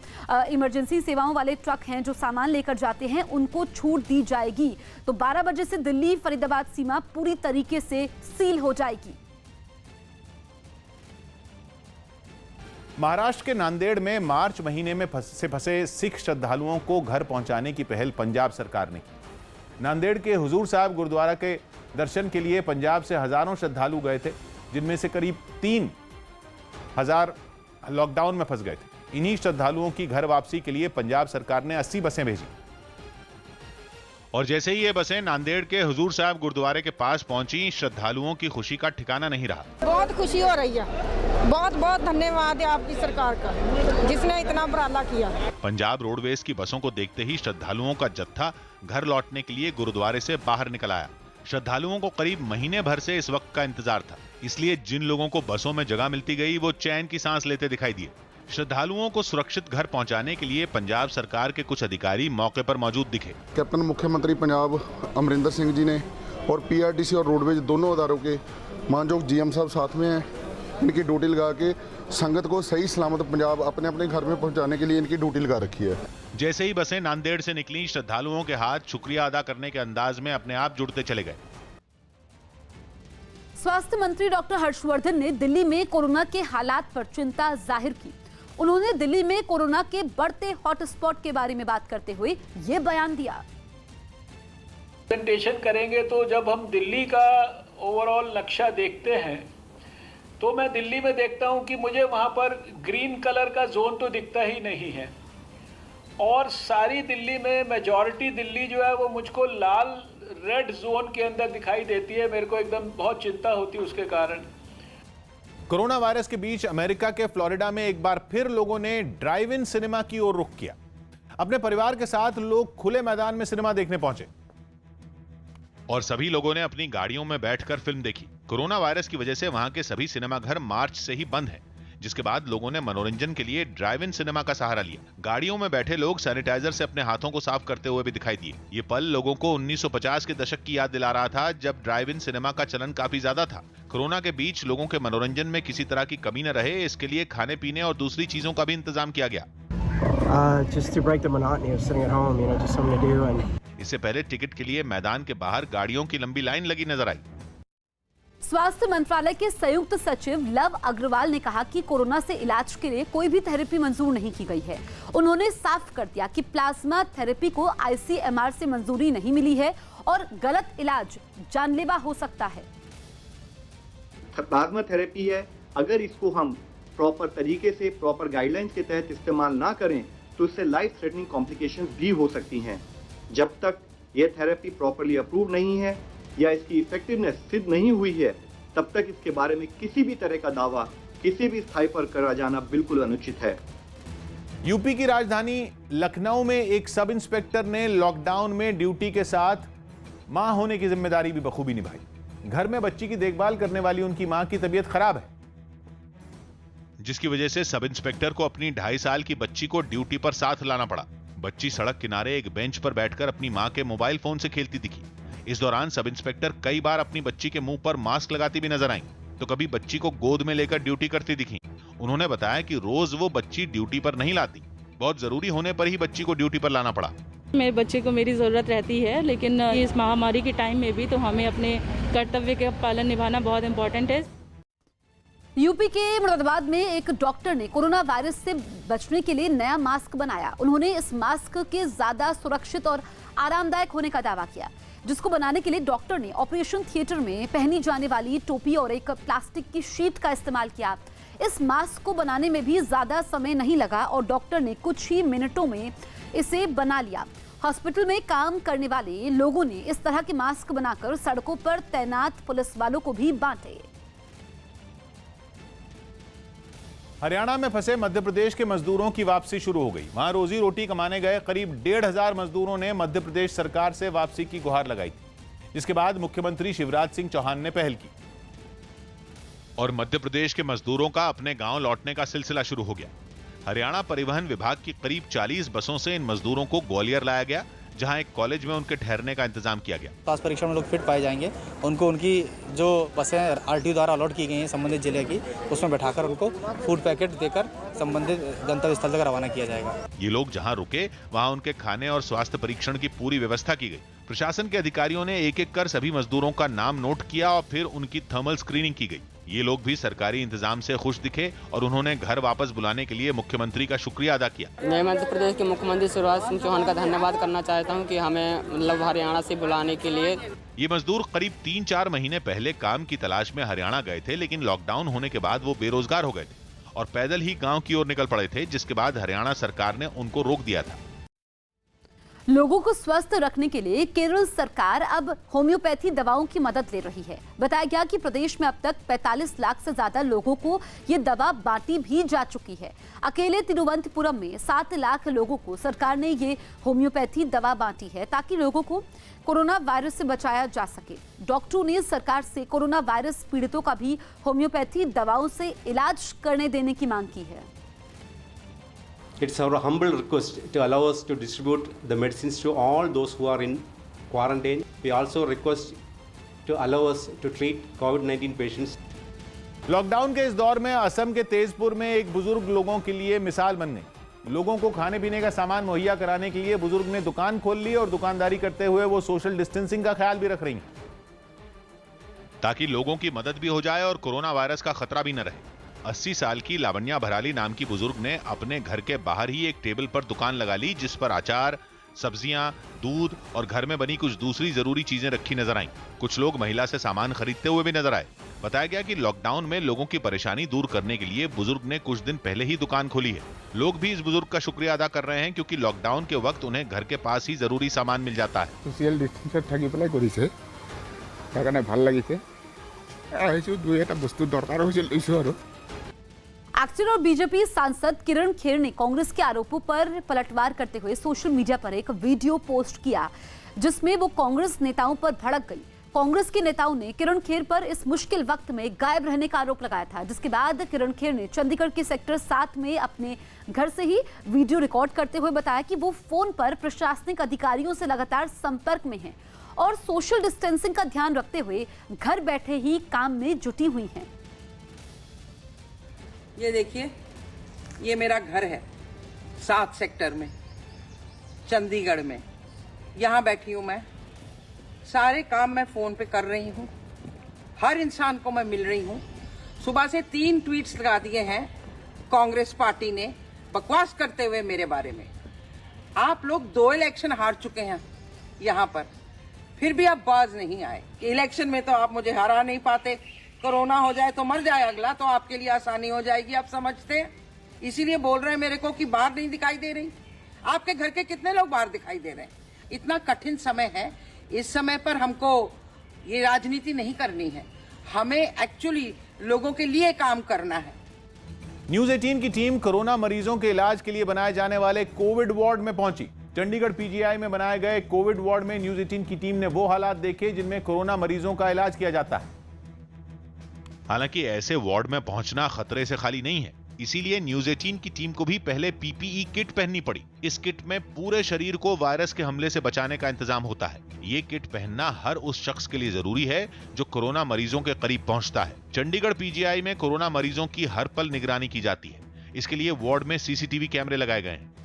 इमरजेंसी सेवाओं वाले ट्रक हैं जो सामान लेकर जाते हैं उनको छूट दी जाएगी। तो 12 बजे से दिल्ली फरीदाबाद सीमा पूरी तरीके से सील हो जाएगी। महाराष्ट्र के नांदेड़ में मार्च महीने में फंसे सिख श्रद्धालुओं को घर पहुंचाने की पहल पंजाब सरकार ने की। नांदेड़ के हुजूर साहब गुरुद्वारा के दर्शन के लिए पंजाब से हजारों श्रद्धालु गए थे, जिनमें से करीब 3,000 लॉकडाउन में फंस गए थे। इन्हीं श्रद्धालुओं की घर वापसी के लिए पंजाब सरकार ने 80 बसें भेजी। और जैसे ही ये बसें नांदेड़ के हुजूर साहब गुरुद्वारे के पास पहुंची, श्रद्धालुओं की खुशी का ठिकाना नहीं रहा। बहुत खुशी हो रही है। बहुत बहुत धन्यवाद है आपकी सरकार का, जिसने इतना उपराला किया। पंजाब रोडवेज की बसों को देखते ही श्रद्धालुओं का जत्था घर लौटने के लिए गुरुद्वारे से बाहर निकल आया। श्रद्धालुओं को करीब महीने भर से इस वक्त का इंतजार था, इसलिए जिन लोगों को बसों में जगह मिलती गई वो चैन की सांस लेते दिखाई दिए। श्रद्धालुओं को सुरक्षित घर पहुंचाने के लिए पंजाब सरकार के कुछ अधिकारी मौके पर मौजूद दिखे। कैप्टन मुख्यमंत्री पंजाब अमरिंदर सिंह जी ने और पीआरटीसी और रोडवेज दोनों अदारों के मानयोग जीएम साहब साथ में हैं। इनकी ड्यूटी लगा के संगत को सही सलामत पंजाब अपने अपने घर में पहुंचाने के लिए इनकी ड्यूटी लगा रखी है। जैसे ही बसें नांदेड़ से निकली, श्रद्धालुओं के हाथ शुक्रिया अदा करने के अंदाज में अपने आप जुड़ते चले गए। स्वास्थ्य मंत्री डॉक्टर हर्षवर्धन ने दिल्ली में कोरोना के हालात पर चिंता जाहिर की। उन्होंने दिल्ली में कोरोना के बढ़ते हॉटस्पॉट के बारे में बात करते हुए ये बयान दिया। प्रेजेंटेशन करेंगे तो जब हम दिल्ली का ओवरऑल नक्शा देखते हैं तो मैं दिल्ली में देखता हूं कि मुझे वहां पर ग्रीन कलर का जोन तो दिखता ही नहीं है, और सारी दिल्ली में मेजॉरिटी दिल्ली जो है वो मुझको लाल रेड जोन के अंदर दिखाई देती है। मेरे को एकदम बहुत चिंता होती है उसके कारण। कोरोना वायरस के बीच अमेरिका के फ्लोरिडा में एक बार फिर लोगों ने ड्राइव इन सिनेमा की ओर रुख किया। अपने परिवार के साथ लोग खुले मैदान में सिनेमा देखने पहुंचे और सभी लोगों ने अपनी गाड़ियों में बैठकर फिल्म देखी। कोरोना वायरस की वजह से वहां के सभी सिनेमाघर मार्च से ही बंद हैं, जिसके बाद लोगों ने मनोरंजन के लिए ड्राइव इन सिनेमा का सहारा लिया। गाड़ियों में बैठे लोग सैनिटाइजर से अपने हाथों को साफ करते हुए भी दिखाई दिए। ये पल लोगों को 1950 के दशक की याद दिला रहा था, जब ड्राइव इन सिनेमा का चलन काफी ज्यादा था। कोरोना के बीच लोगों के मनोरंजन में किसी तरह की कमी न रहे, इसके लिए खाने पीने और दूसरी चीजों का भी इंतजाम किया गया। इससे पहले टिकट के लिए मैदान के बाहर गाड़ियों की लंबी लाइन लगी नजर आई। स्वास्थ्य मंत्रालय के संयुक्त सचिव लव अग्रवाल ने कहा कि कोरोना से इलाज के लिए कोई भी थेरेपी मंजूर नहीं की गई है। उन्होंने साफ कर दिया कि प्लाज्मा थेरेपी को आईसीएमआर से मंजूरी नहीं मिली है और गलत इलाज जानलेवा हो सकता है। प्लाज्मा थेरेपी है, अगर इसको हम प्रॉपर तरीके से प्रॉपर गाइडलाइंस के तहत इस्तेमाल ना करें तो इससे लाइफ थ्रेटनिंग कॉम्प्लिकेशंस भी हो सकती हैं। जब तक ये थेरेपी प्रॉपरली अप्रूव नहीं है या इसकी इफेक्टिवनेस सिद्ध नहीं हुई है, तब तक इसके बारे में किसी भी तरह का दावा किसी भी स्थाई पर करा जाना बिल्कुल अनुचित है। यूपी की राजधानी लखनऊ में एक सब इंस्पेक्टर ने लॉकडाउन में ड्यूटी के साथ मां होने की जिम्मेदारी भी बखूबी निभाई। घर में बच्ची की देखभाल करने वाली उनकी मां की तबीयत खराब है, जिसकी वजह से सब इंस्पेक्टर को अपनी 2.5 साल की बच्ची को ड्यूटी पर साथ लाना पड़ा। बच्ची सड़क किनारे एक बेंच पर बैठकर अपनी मां के मोबाइल फोन से खेलती दिखी। इस दौरान सब इंस्पेक्टर कई बार अपनी बच्ची के मुंह पर मास्क लगाती भी नजर आईं, तो कभी बच्ची को गोद में लेकर ड्यूटी करती दिखी। उन्होंने बताया कि रोज वो बच्ची ड्यूटी पर नहीं लाती, बहुत जरूरी होने पर ही बच्ची को ड्यूटी पर लाना पड़ा। मेरे बच्चे को मेरी ज़रूरत रहती है, लेकिन इस महामारी के टाइम में भी तो हमें अपने कर्तव्य का पालन निभाना बहुत इम्पोर्टेंट है। यूपी के मुरादाबाद में एक डॉक्टर ने कोरोना वायरस से बचने के लिए नया मास्क बनाया। उन्होंने इस मास्क के ज्यादा सुरक्षित और आरामदायक होने का दावा किया, जिसको बनाने के लिए डॉक्टर ने ऑपरेशन थिएटर में पहनी जाने वाली टोपी और एक प्लास्टिक की शीट का इस्तेमाल किया। इस मास्क को बनाने में भी ज्यादा समय नहीं लगा और डॉक्टर ने कुछ ही मिनटों में इसे बना लिया। हॉस्पिटल में काम करने वाले लोगों ने इस तरह के मास्क बनाकर सड़कों पर तैनात पुलिस वालों को भी बांटे। हरियाणा में फंसे मध्य प्रदेश के मजदूरों की वापसी शुरू हो गई। वहां रोजी रोटी कमाने गए करीब 1,500 मजदूरों ने मध्य प्रदेश सरकार से वापसी की गुहार लगाई थी, जिसके बाद मुख्यमंत्री शिवराज सिंह चौहान ने पहल की और मध्य प्रदेश के मजदूरों का अपने गांव लौटने का सिलसिला शुरू हो गया। हरियाणा परिवहन विभाग की करीब 40 बसों से इन मजदूरों को ग्वालियर लाया गया, जहां एक कॉलेज में उनके ठहरने का इंतजाम किया गया। स्वास्थ्य परीक्षण में लोग फिट पाए जाएंगे, उनको उनकी जो बसें आरटीओ द्वारा अलॉट की गई हैं संबंधित जिले की, उसमें बैठाकर उनको फूड पैकेट देकर संबंधित गंतव्य स्थल तक रवाना किया जाएगा। ये लोग जहां रुके वहां उनके खाने और स्वास्थ्य परीक्षण की पूरी व्यवस्था की गई। प्रशासन के अधिकारियों ने एक एक कर सभी मजदूरों का नाम नोट किया और फिर उनकी थर्मल स्क्रीनिंग की गई। ये लोग भी सरकारी इंतजाम से खुश दिखे और उन्होंने घर वापस बुलाने के लिए मुख्यमंत्री का शुक्रिया अदा किया। मैं मध्य प्रदेश के मुख्यमंत्री शिवराज सिंह चौहान का धन्यवाद करना चाहता हूं कि हमें हरियाणा से बुलाने के लिए। ये मजदूर करीब 3-4 महीने पहले काम की तलाश में हरियाणा गए थे, लेकिन लॉकडाउन होने के बाद वो बेरोजगार हो गए थे और पैदल ही गाँव की ओर निकल पड़े थे, जिसके बाद हरियाणा सरकार ने उनको रोक दिया था। लोगों को स्वस्थ रखने के लिए केरल सरकार अब होम्योपैथी दवाओं की मदद ले रही है। बताया गया कि प्रदेश में अब तक 45 लाख से ज्यादा लोगों को ये दवा बांटी भी जा चुकी है। अकेले तिरुवनंतपुरम में 7 लाख लोगों को सरकार ने ये होम्योपैथी दवा बांटी है ताकि लोगों को कोरोना वायरस से बचाया जा सके। डॉक्टरों ने सरकार से कोरोना वायरस पीड़ितों का भी होम्योपैथी दवाओं से इलाज करने देने की मांग की है। It's our humble request to allow us to distribute the medicines to all those who are in quarantine. We also request to allow us to treat COVID-19 patients. Lockdown के इस दौर में असम के तेजपुर में एक बुजुर्ग लोगों के लिए मिसाल बन गई। लोगों को खाने पीने का सामान मुहैया कराने के लिए बुजुर्ग ने दुकान खोल ली और दुकानदारी करते हुए वो सोशल डिस्टेंसिंग का ख्याल भी रख रही हैं, ताकि लोगों की मदद भी हो जाए और कोरोना वायरस का खतरा भी न रहे। 80 साल की लावण्या भराली नाम की बुजुर्ग ने अपने घर के बाहर ही एक टेबल पर दुकान लगा ली, जिस पर अचार, सब्जियां, दूध और घर में बनी कुछ दूसरी जरूरी चीजें रखी नजर आईं। कुछ लोग महिला से सामान खरीदते हुए भी नजर आए। बताया गया कि लॉकडाउन में लोगों की परेशानी दूर करने के लिए बुजुर्ग ने कुछ दिन पहले ही दुकान खोली है। लोग भी इस बुजुर्ग का शुक्रिया अदा कर रहे हैं, क्योंकि लॉकडाउन के वक्त उन्हें घर के पास ही जरूरी सामान मिल जाता है। सोशल डिस्टेंस থাকি পেলাই কৰিছে, তাৰ কাৰণে ভাল লাগিছে। আহিছো দুই এটা বস্তু দৰকাৰ হৈছিল লৈছো আৰু। एक्टर और बीजेपी सांसद किरण खेर ने कांग्रेस के आरोपों पर पलटवार करते हुए सोशल मीडिया पर एक वीडियो पोस्ट किया, जिसमें वो कांग्रेस नेताओं पर भड़क गई। कांग्रेस के नेताओं ने किरण खेर पर इस मुश्किल वक्त में गायब रहने का आरोप लगाया था, जिसके बाद किरण खेर ने चंडीगढ़ के सेक्टर 7 में अपने घर से ही वीडियो रिकॉर्ड करते हुए बताया कि वो फोन पर प्रशासनिक अधिकारियों से लगातार संपर्क में हैं और सोशल डिस्टेंसिंग का ध्यान रखते हुए घर बैठे ही काम में जुटी हुई हैं। ये देखिए, ये मेरा घर है 7 सेक्टर में, चंडीगढ़ में। यहाँ बैठी हूँ मैं, सारे काम मैं फ़ोन पे कर रही हूँ, हर इंसान को मैं मिल रही हूँ। सुबह से 3 ट्वीट्स लगा दिए हैं कांग्रेस पार्टी ने बकवास करते हुए मेरे बारे में। आप लोग 2 इलेक्शन हार चुके हैं यहाँ पर, फिर भी आप बाज नहीं आए। इलेक्शन में तो आप मुझे हरा नहीं पाते, कोरोना हो जाए तो मर जाए अगला, तो आपके लिए आसानी हो जाएगी, आप समझते हैं। इसीलिए बोल रहे हैं मेरे को कि बाहर नहीं दिखाई दे रही। आपके घर के कितने लोग बाहर दिखाई दे रहे हैं? इतना कठिन समय है, इस समय पर हमको ये राजनीति नहीं करनी है, हमें एक्चुअली लोगों के लिए काम करना है। न्यूज 18 की टीम कोरोना मरीजों के इलाज के लिए बनाए जाने वाले कोविड वार्ड में पहुंची। चंडीगढ़ पीजीआई में बनाए गए कोविड वार्ड में न्यूज 18 की टीम ने वो हालात देखे जिनमें कोरोना मरीजों का इलाज किया जाता है। हालांकि ऐसे वार्ड में पहुंचना खतरे से खाली नहीं है, इसीलिए न्यूज 18 की टीम को भी पहले पीपीई किट पहननी पड़ी। इस किट में पूरे शरीर को वायरस के हमले से बचाने का इंतजाम होता है। ये किट पहनना हर उस शख्स के लिए जरूरी है जो कोरोना मरीजों के करीब पहुंचता है। चंडीगढ़ पीजीआई में कोरोना मरीजों की हर पल निगरानी की जाती है। इसके लिए वार्ड में सीसीटीवी कैमरे लगाए गए हैं।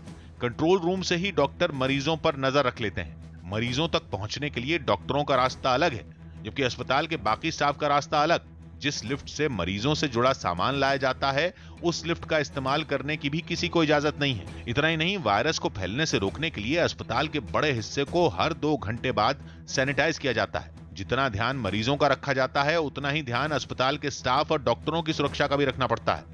कंट्रोल रूम से ही डॉक्टर मरीजों पर नजर रख लेते हैं। मरीजों तक पहुंचने के लिए डॉक्टरों का रास्ता अलग है, जबकि अस्पताल के बाकी स्टाफ का रास्ता अलग। जिस लिफ्ट से मरीजों से जुड़ा सामान लाया जाता है, उस लिफ्ट का इस्तेमाल करने की भी किसी को इजाजत नहीं है। इतना ही नहीं, वायरस को फैलने से रोकने के लिए अस्पताल के बड़े हिस्से को हर 2 घंटे बाद सैनिटाइज किया जाता है। जितना ध्यान मरीजों का रखा जाता है, उतना ही ध्यान अस्पताल के स्टाफ और डॉक्टरों की सुरक्षा का भी रखना पड़ता है।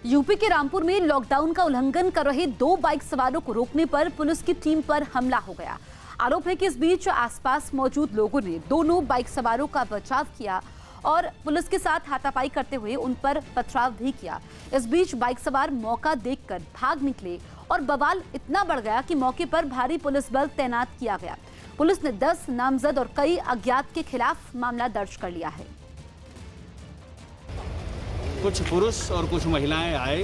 यूपी के रामपुर में लॉकडाउन का उल्लंघन कर रहे 2 बाइक सवारों को रोकने पर पुलिस की टीम पर हमला हो गया। आरोप है कि इस बीच आसपास मौजूद लोगों ने दोनों बाइक सवारों का बचाव किया और पुलिस के साथ हाथापाई करते हुए उन पर पथराव भी किया। इस बीच बाइक सवार मौका देखकर भाग निकले और बवाल इतना बढ़ गया कि मौके पर भारी पुलिस बल तैनात किया गया। पुलिस ने 10 नामजद और कई अज्ञात के खिलाफ मामला दर्ज कर लिया है। कुछ पुरुष और कुछ महिलाएं आए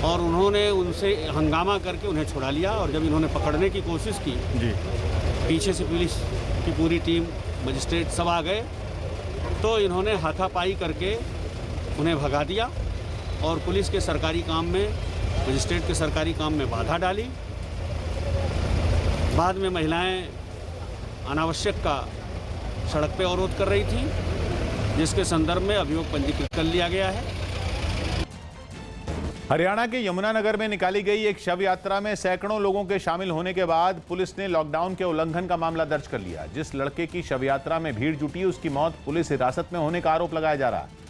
और उन्होंने उनसे हंगामा करके उन्हें छुड़ा लिया। और जब इन्होंने पकड़ने की कोशिश की पीछे से पुलिस की पूरी टीम, मजिस्ट्रेट सब आ गए, तो इन्होंने हाथापाई करके उन्हें भगा दिया और पुलिस के सरकारी काम में, मजिस्ट्रेट के सरकारी काम में बाधा डाली। बाद में महिलाएं अनावश्यक का सड़क पे अवरोध कर रही थी, जिसके संदर्भ में अभियोग पंजीकृत कर लिया गया है। हरियाणा के यमुनानगर में निकाली गई एक शव यात्रा में सैकड़ों लोगों के शामिल होने के बाद पुलिस ने लॉकडाउन के उल्लंघन का मामला दर्ज कर लिया। जिस लड़के की शव यात्रा में भीड़ जुटी, उसकी मौत पुलिस हिरासत में होने का आरोप लगाया जा रहा है,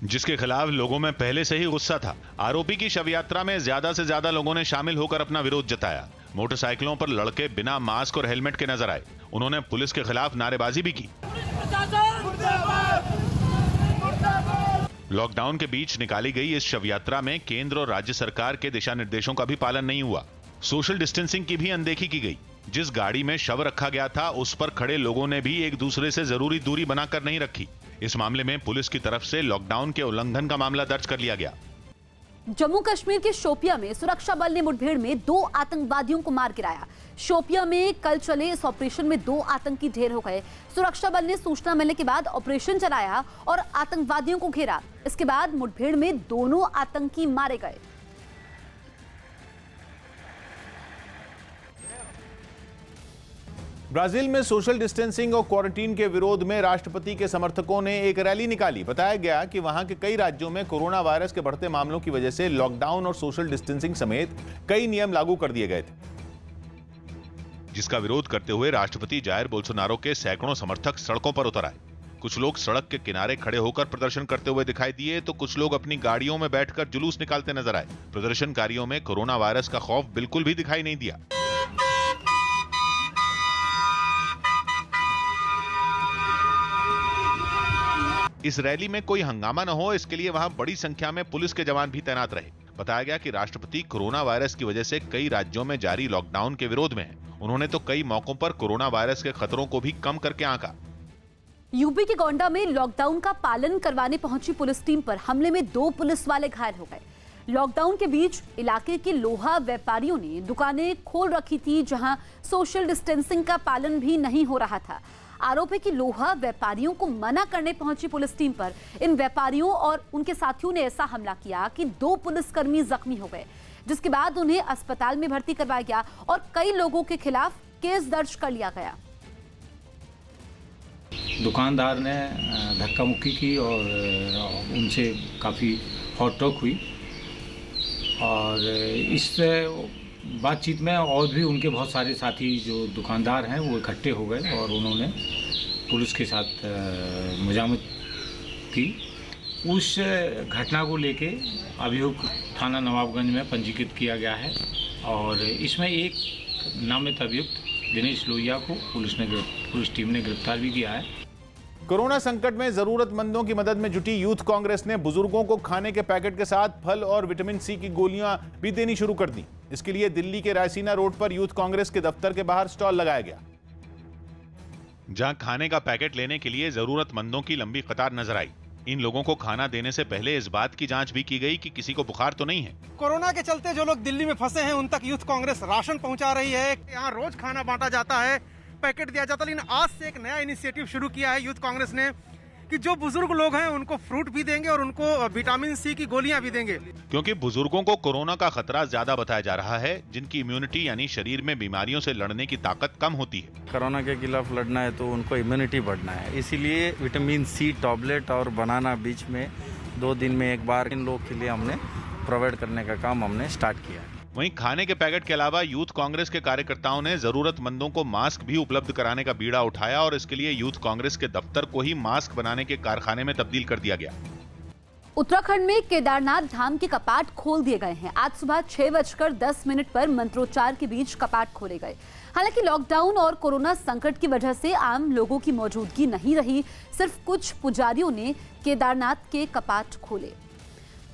जिसके खिलाफ लोगों में पहले से ही गुस्सा था। आरोपी की शव यात्रा में ज्यादा से ज्यादा लोगों ने शामिल होकर अपना विरोध जताया। मोटरसाइकिलों पर लड़के बिना मास्क और हेलमेट के नजर आए। उन्होंने पुलिस के खिलाफ नारेबाजी भी की। लॉकडाउन के बीच निकाली गई इस शव यात्रा में केंद्र और राज्य सरकार के दिशा निर्देशों का भी पालन नहीं हुआ। सोशल डिस्टेंसिंग की भी अनदेखी की गई। जिस गाड़ी में शव रखा गया था, उस पर खड़े लोगों ने भी एक दूसरे से जरूरी दूरी बनाकर नहीं रखी। इस मामले में पुलिस की तरफ से लॉकडाउन के उल्लंघन का मामला दर्ज कर लिया गया। जम्मू कश्मीर के शोपिया में सुरक्षा बल ने मुठभेड़ में 2 आतंकवादियों को मार गिराया। शोपिया में कल चले इस ऑपरेशन में 2 आतंकी ढेर हो गए। सुरक्षा बल ने सूचना मिलने के बाद ऑपरेशन चलाया और आतंकवादियों को घेरा। इसके बाद मुठभेड़ में दोनों आतंकी मारे गए। ब्राजील में सोशल डिस्टेंसिंग और क्वारंटीन के विरोध में राष्ट्रपति के समर्थकों ने एक रैली निकाली। बताया गया कि वहां के कई राज्यों में कोरोना वायरस के बढ़ते मामलों की वजह से लॉकडाउन और सोशल डिस्टेंसिंग समेत कई नियम लागू कर दिए गए थे, जिसका विरोध करते हुए राष्ट्रपति जायर बोल्सोनारो के सैकड़ों समर्थक सड़कों पर उतर आए। कुछ लोग सड़क के किनारे खड़े होकर प्रदर्शन करते हुए दिखाई दिए, तो कुछ लोग अपनी गाड़ियों में बैठकर जुलूस निकालते नजर आए। प्रदर्शनकारियों में कोरोना वायरस का खौफ बिल्कुल भी दिखाई नहीं दिया। इस रैली में कोई हंगामा न हो, इसके लिए वहां बड़ी संख्या में पुलिस के जवान भी तैनात रहे। बताया गया कि राष्ट्रपति कोरोना वायरस की वजह से कई राज्यों में जारी लॉकडाउन के विरोध में हैं। उन्होंने तो कई मौकों पर कोरोना वायरस के खतरों को भी कम करके आंका। यूपी के गोंडा में लॉकडाउन का पालन करवाने पहुंची पुलिस टीम पर हमले में 2 पुलिस वाले घायल हो गए। लॉकडाउन के बीच इलाके के लोहा व्यापारियों ने दुकानें खोल रखी थी, जहां सोशल डिस्टेंसिंग का पालन भी नहीं हो रहा था। आरोप है कि लोहा व्यापारियों को मना करने पहुंची पुलिस टीम पर इन व्यापारियों और उनके साथियों ने ऐसा हमला किया कि 2 पुलिसकर्मी जख्मी हो गए, जिसके बाद उन्हें अस्पताल में भर्ती करवाया गया और कई लोगों के खिलाफ केस दर्ज कर लिया गया। दुकानदार ने धक्का मुक्की की और उनसे काफ़ी हॉट टॉक हुई और इस बातचीत में और भी उनके बहुत सारे साथी जो दुकानदार हैं वो इकट्ठे हो गए और उन्होंने पुलिस के साथ मुजामत की। उस घटना को लेके अभियोग थाना नवाबगंज में पंजीकृत किया गया है और इसमें एक नामित अभियुक्त दिनेश लोहिया को पुलिस टीम ने गिरफ्तार भी किया है। कोरोना संकट में जरूरतमंदों की मदद में जुटी यूथ कांग्रेस ने बुजुर्गों को खाने के पैकेट के साथ फल और विटामिन सी की गोलियां भी देनी शुरू कर दी। इसके लिए दिल्ली के रायसीना रोड पर यूथ कांग्रेस के दफ्तर के बाहर स्टॉल लगाया गया, जहां खाने का पैकेट लेने के लिए जरूरतमंदों की लंबी कतार नजर आई। इन लोगों को खाना देने से पहले इस बात की जांच भी की गई कि किसी को बुखार तो नहीं है। कोरोना के चलते जो लोग दिल्ली में फंसे हैं उन तक यूथ कांग्रेस राशन पहुंचा रही है। यहाँ रोज खाना बांटा जाता है, पैकेट दिया जाता है, लेकिन आज से एक नया इनिशिएटिव शुरू किया है यूथ कांग्रेस ने कि जो बुजुर्ग लोग हैं उनको फ्रूट भी देंगे और उनको विटामिन सी की गोलियां भी देंगे, क्योंकि बुजुर्गों को कोरोना का खतरा ज्यादा बताया जा रहा है, जिनकी इम्यूनिटी यानी शरीर में बीमारियों से लड़ने की ताकत कम होती है। कोरोना के खिलाफ लड़ना है तो उनको इम्यूनिटी बढ़ना है, इसीलिए विटामिन सी टैबलेट और बनाना बीच में 2 दिन में एक बार इन लोग के लिए हमने प्रोवाइड करने का काम हमने स्टार्ट किया है। वहीं खाने के पैकेट के अलावा यूथ कांग्रेस के कार्यकर्ताओं ने जरूरतमंदों को मास्क भी उपलब्ध कराने का बीड़ा उठाया और इसके लिए यूथ कांग्रेस के दफ्तर को ही मास्क बनाने के कारखाने में तब्दील कर दिया गया। उत्तराखंड में केदारनाथ धाम के कपाट खोल दिए गए हैं। आज सुबह 6:10 पर मंत्रोच्चार के बीच कपाट खोले गए। हालांकि लॉकडाउन और कोरोना संकट की वजह से आम लोगों की मौजूदगी नहीं रही, सिर्फ कुछ पुजारियों ने केदारनाथ के कपाट खोले।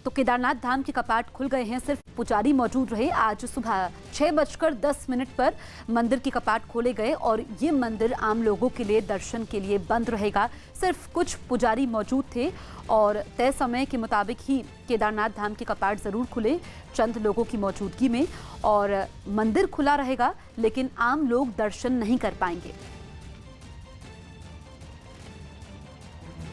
तो केदारनाथ धाम के कपाट खुल गए हैं, सिर्फ पुजारी मौजूद रहे। आज सुबह 6:10 पर मंदिर के कपाट खोले गए और ये मंदिर आम लोगों के लिए दर्शन के लिए बंद रहेगा। सिर्फ कुछ पुजारी मौजूद थे और तय समय के मुताबिक ही केदारनाथ धाम के कपाट जरूर खुले, चंद लोगों की मौजूदगी में, और मंदिर खुला रहेगा लेकिन आम लोग दर्शन नहीं कर पाएंगे।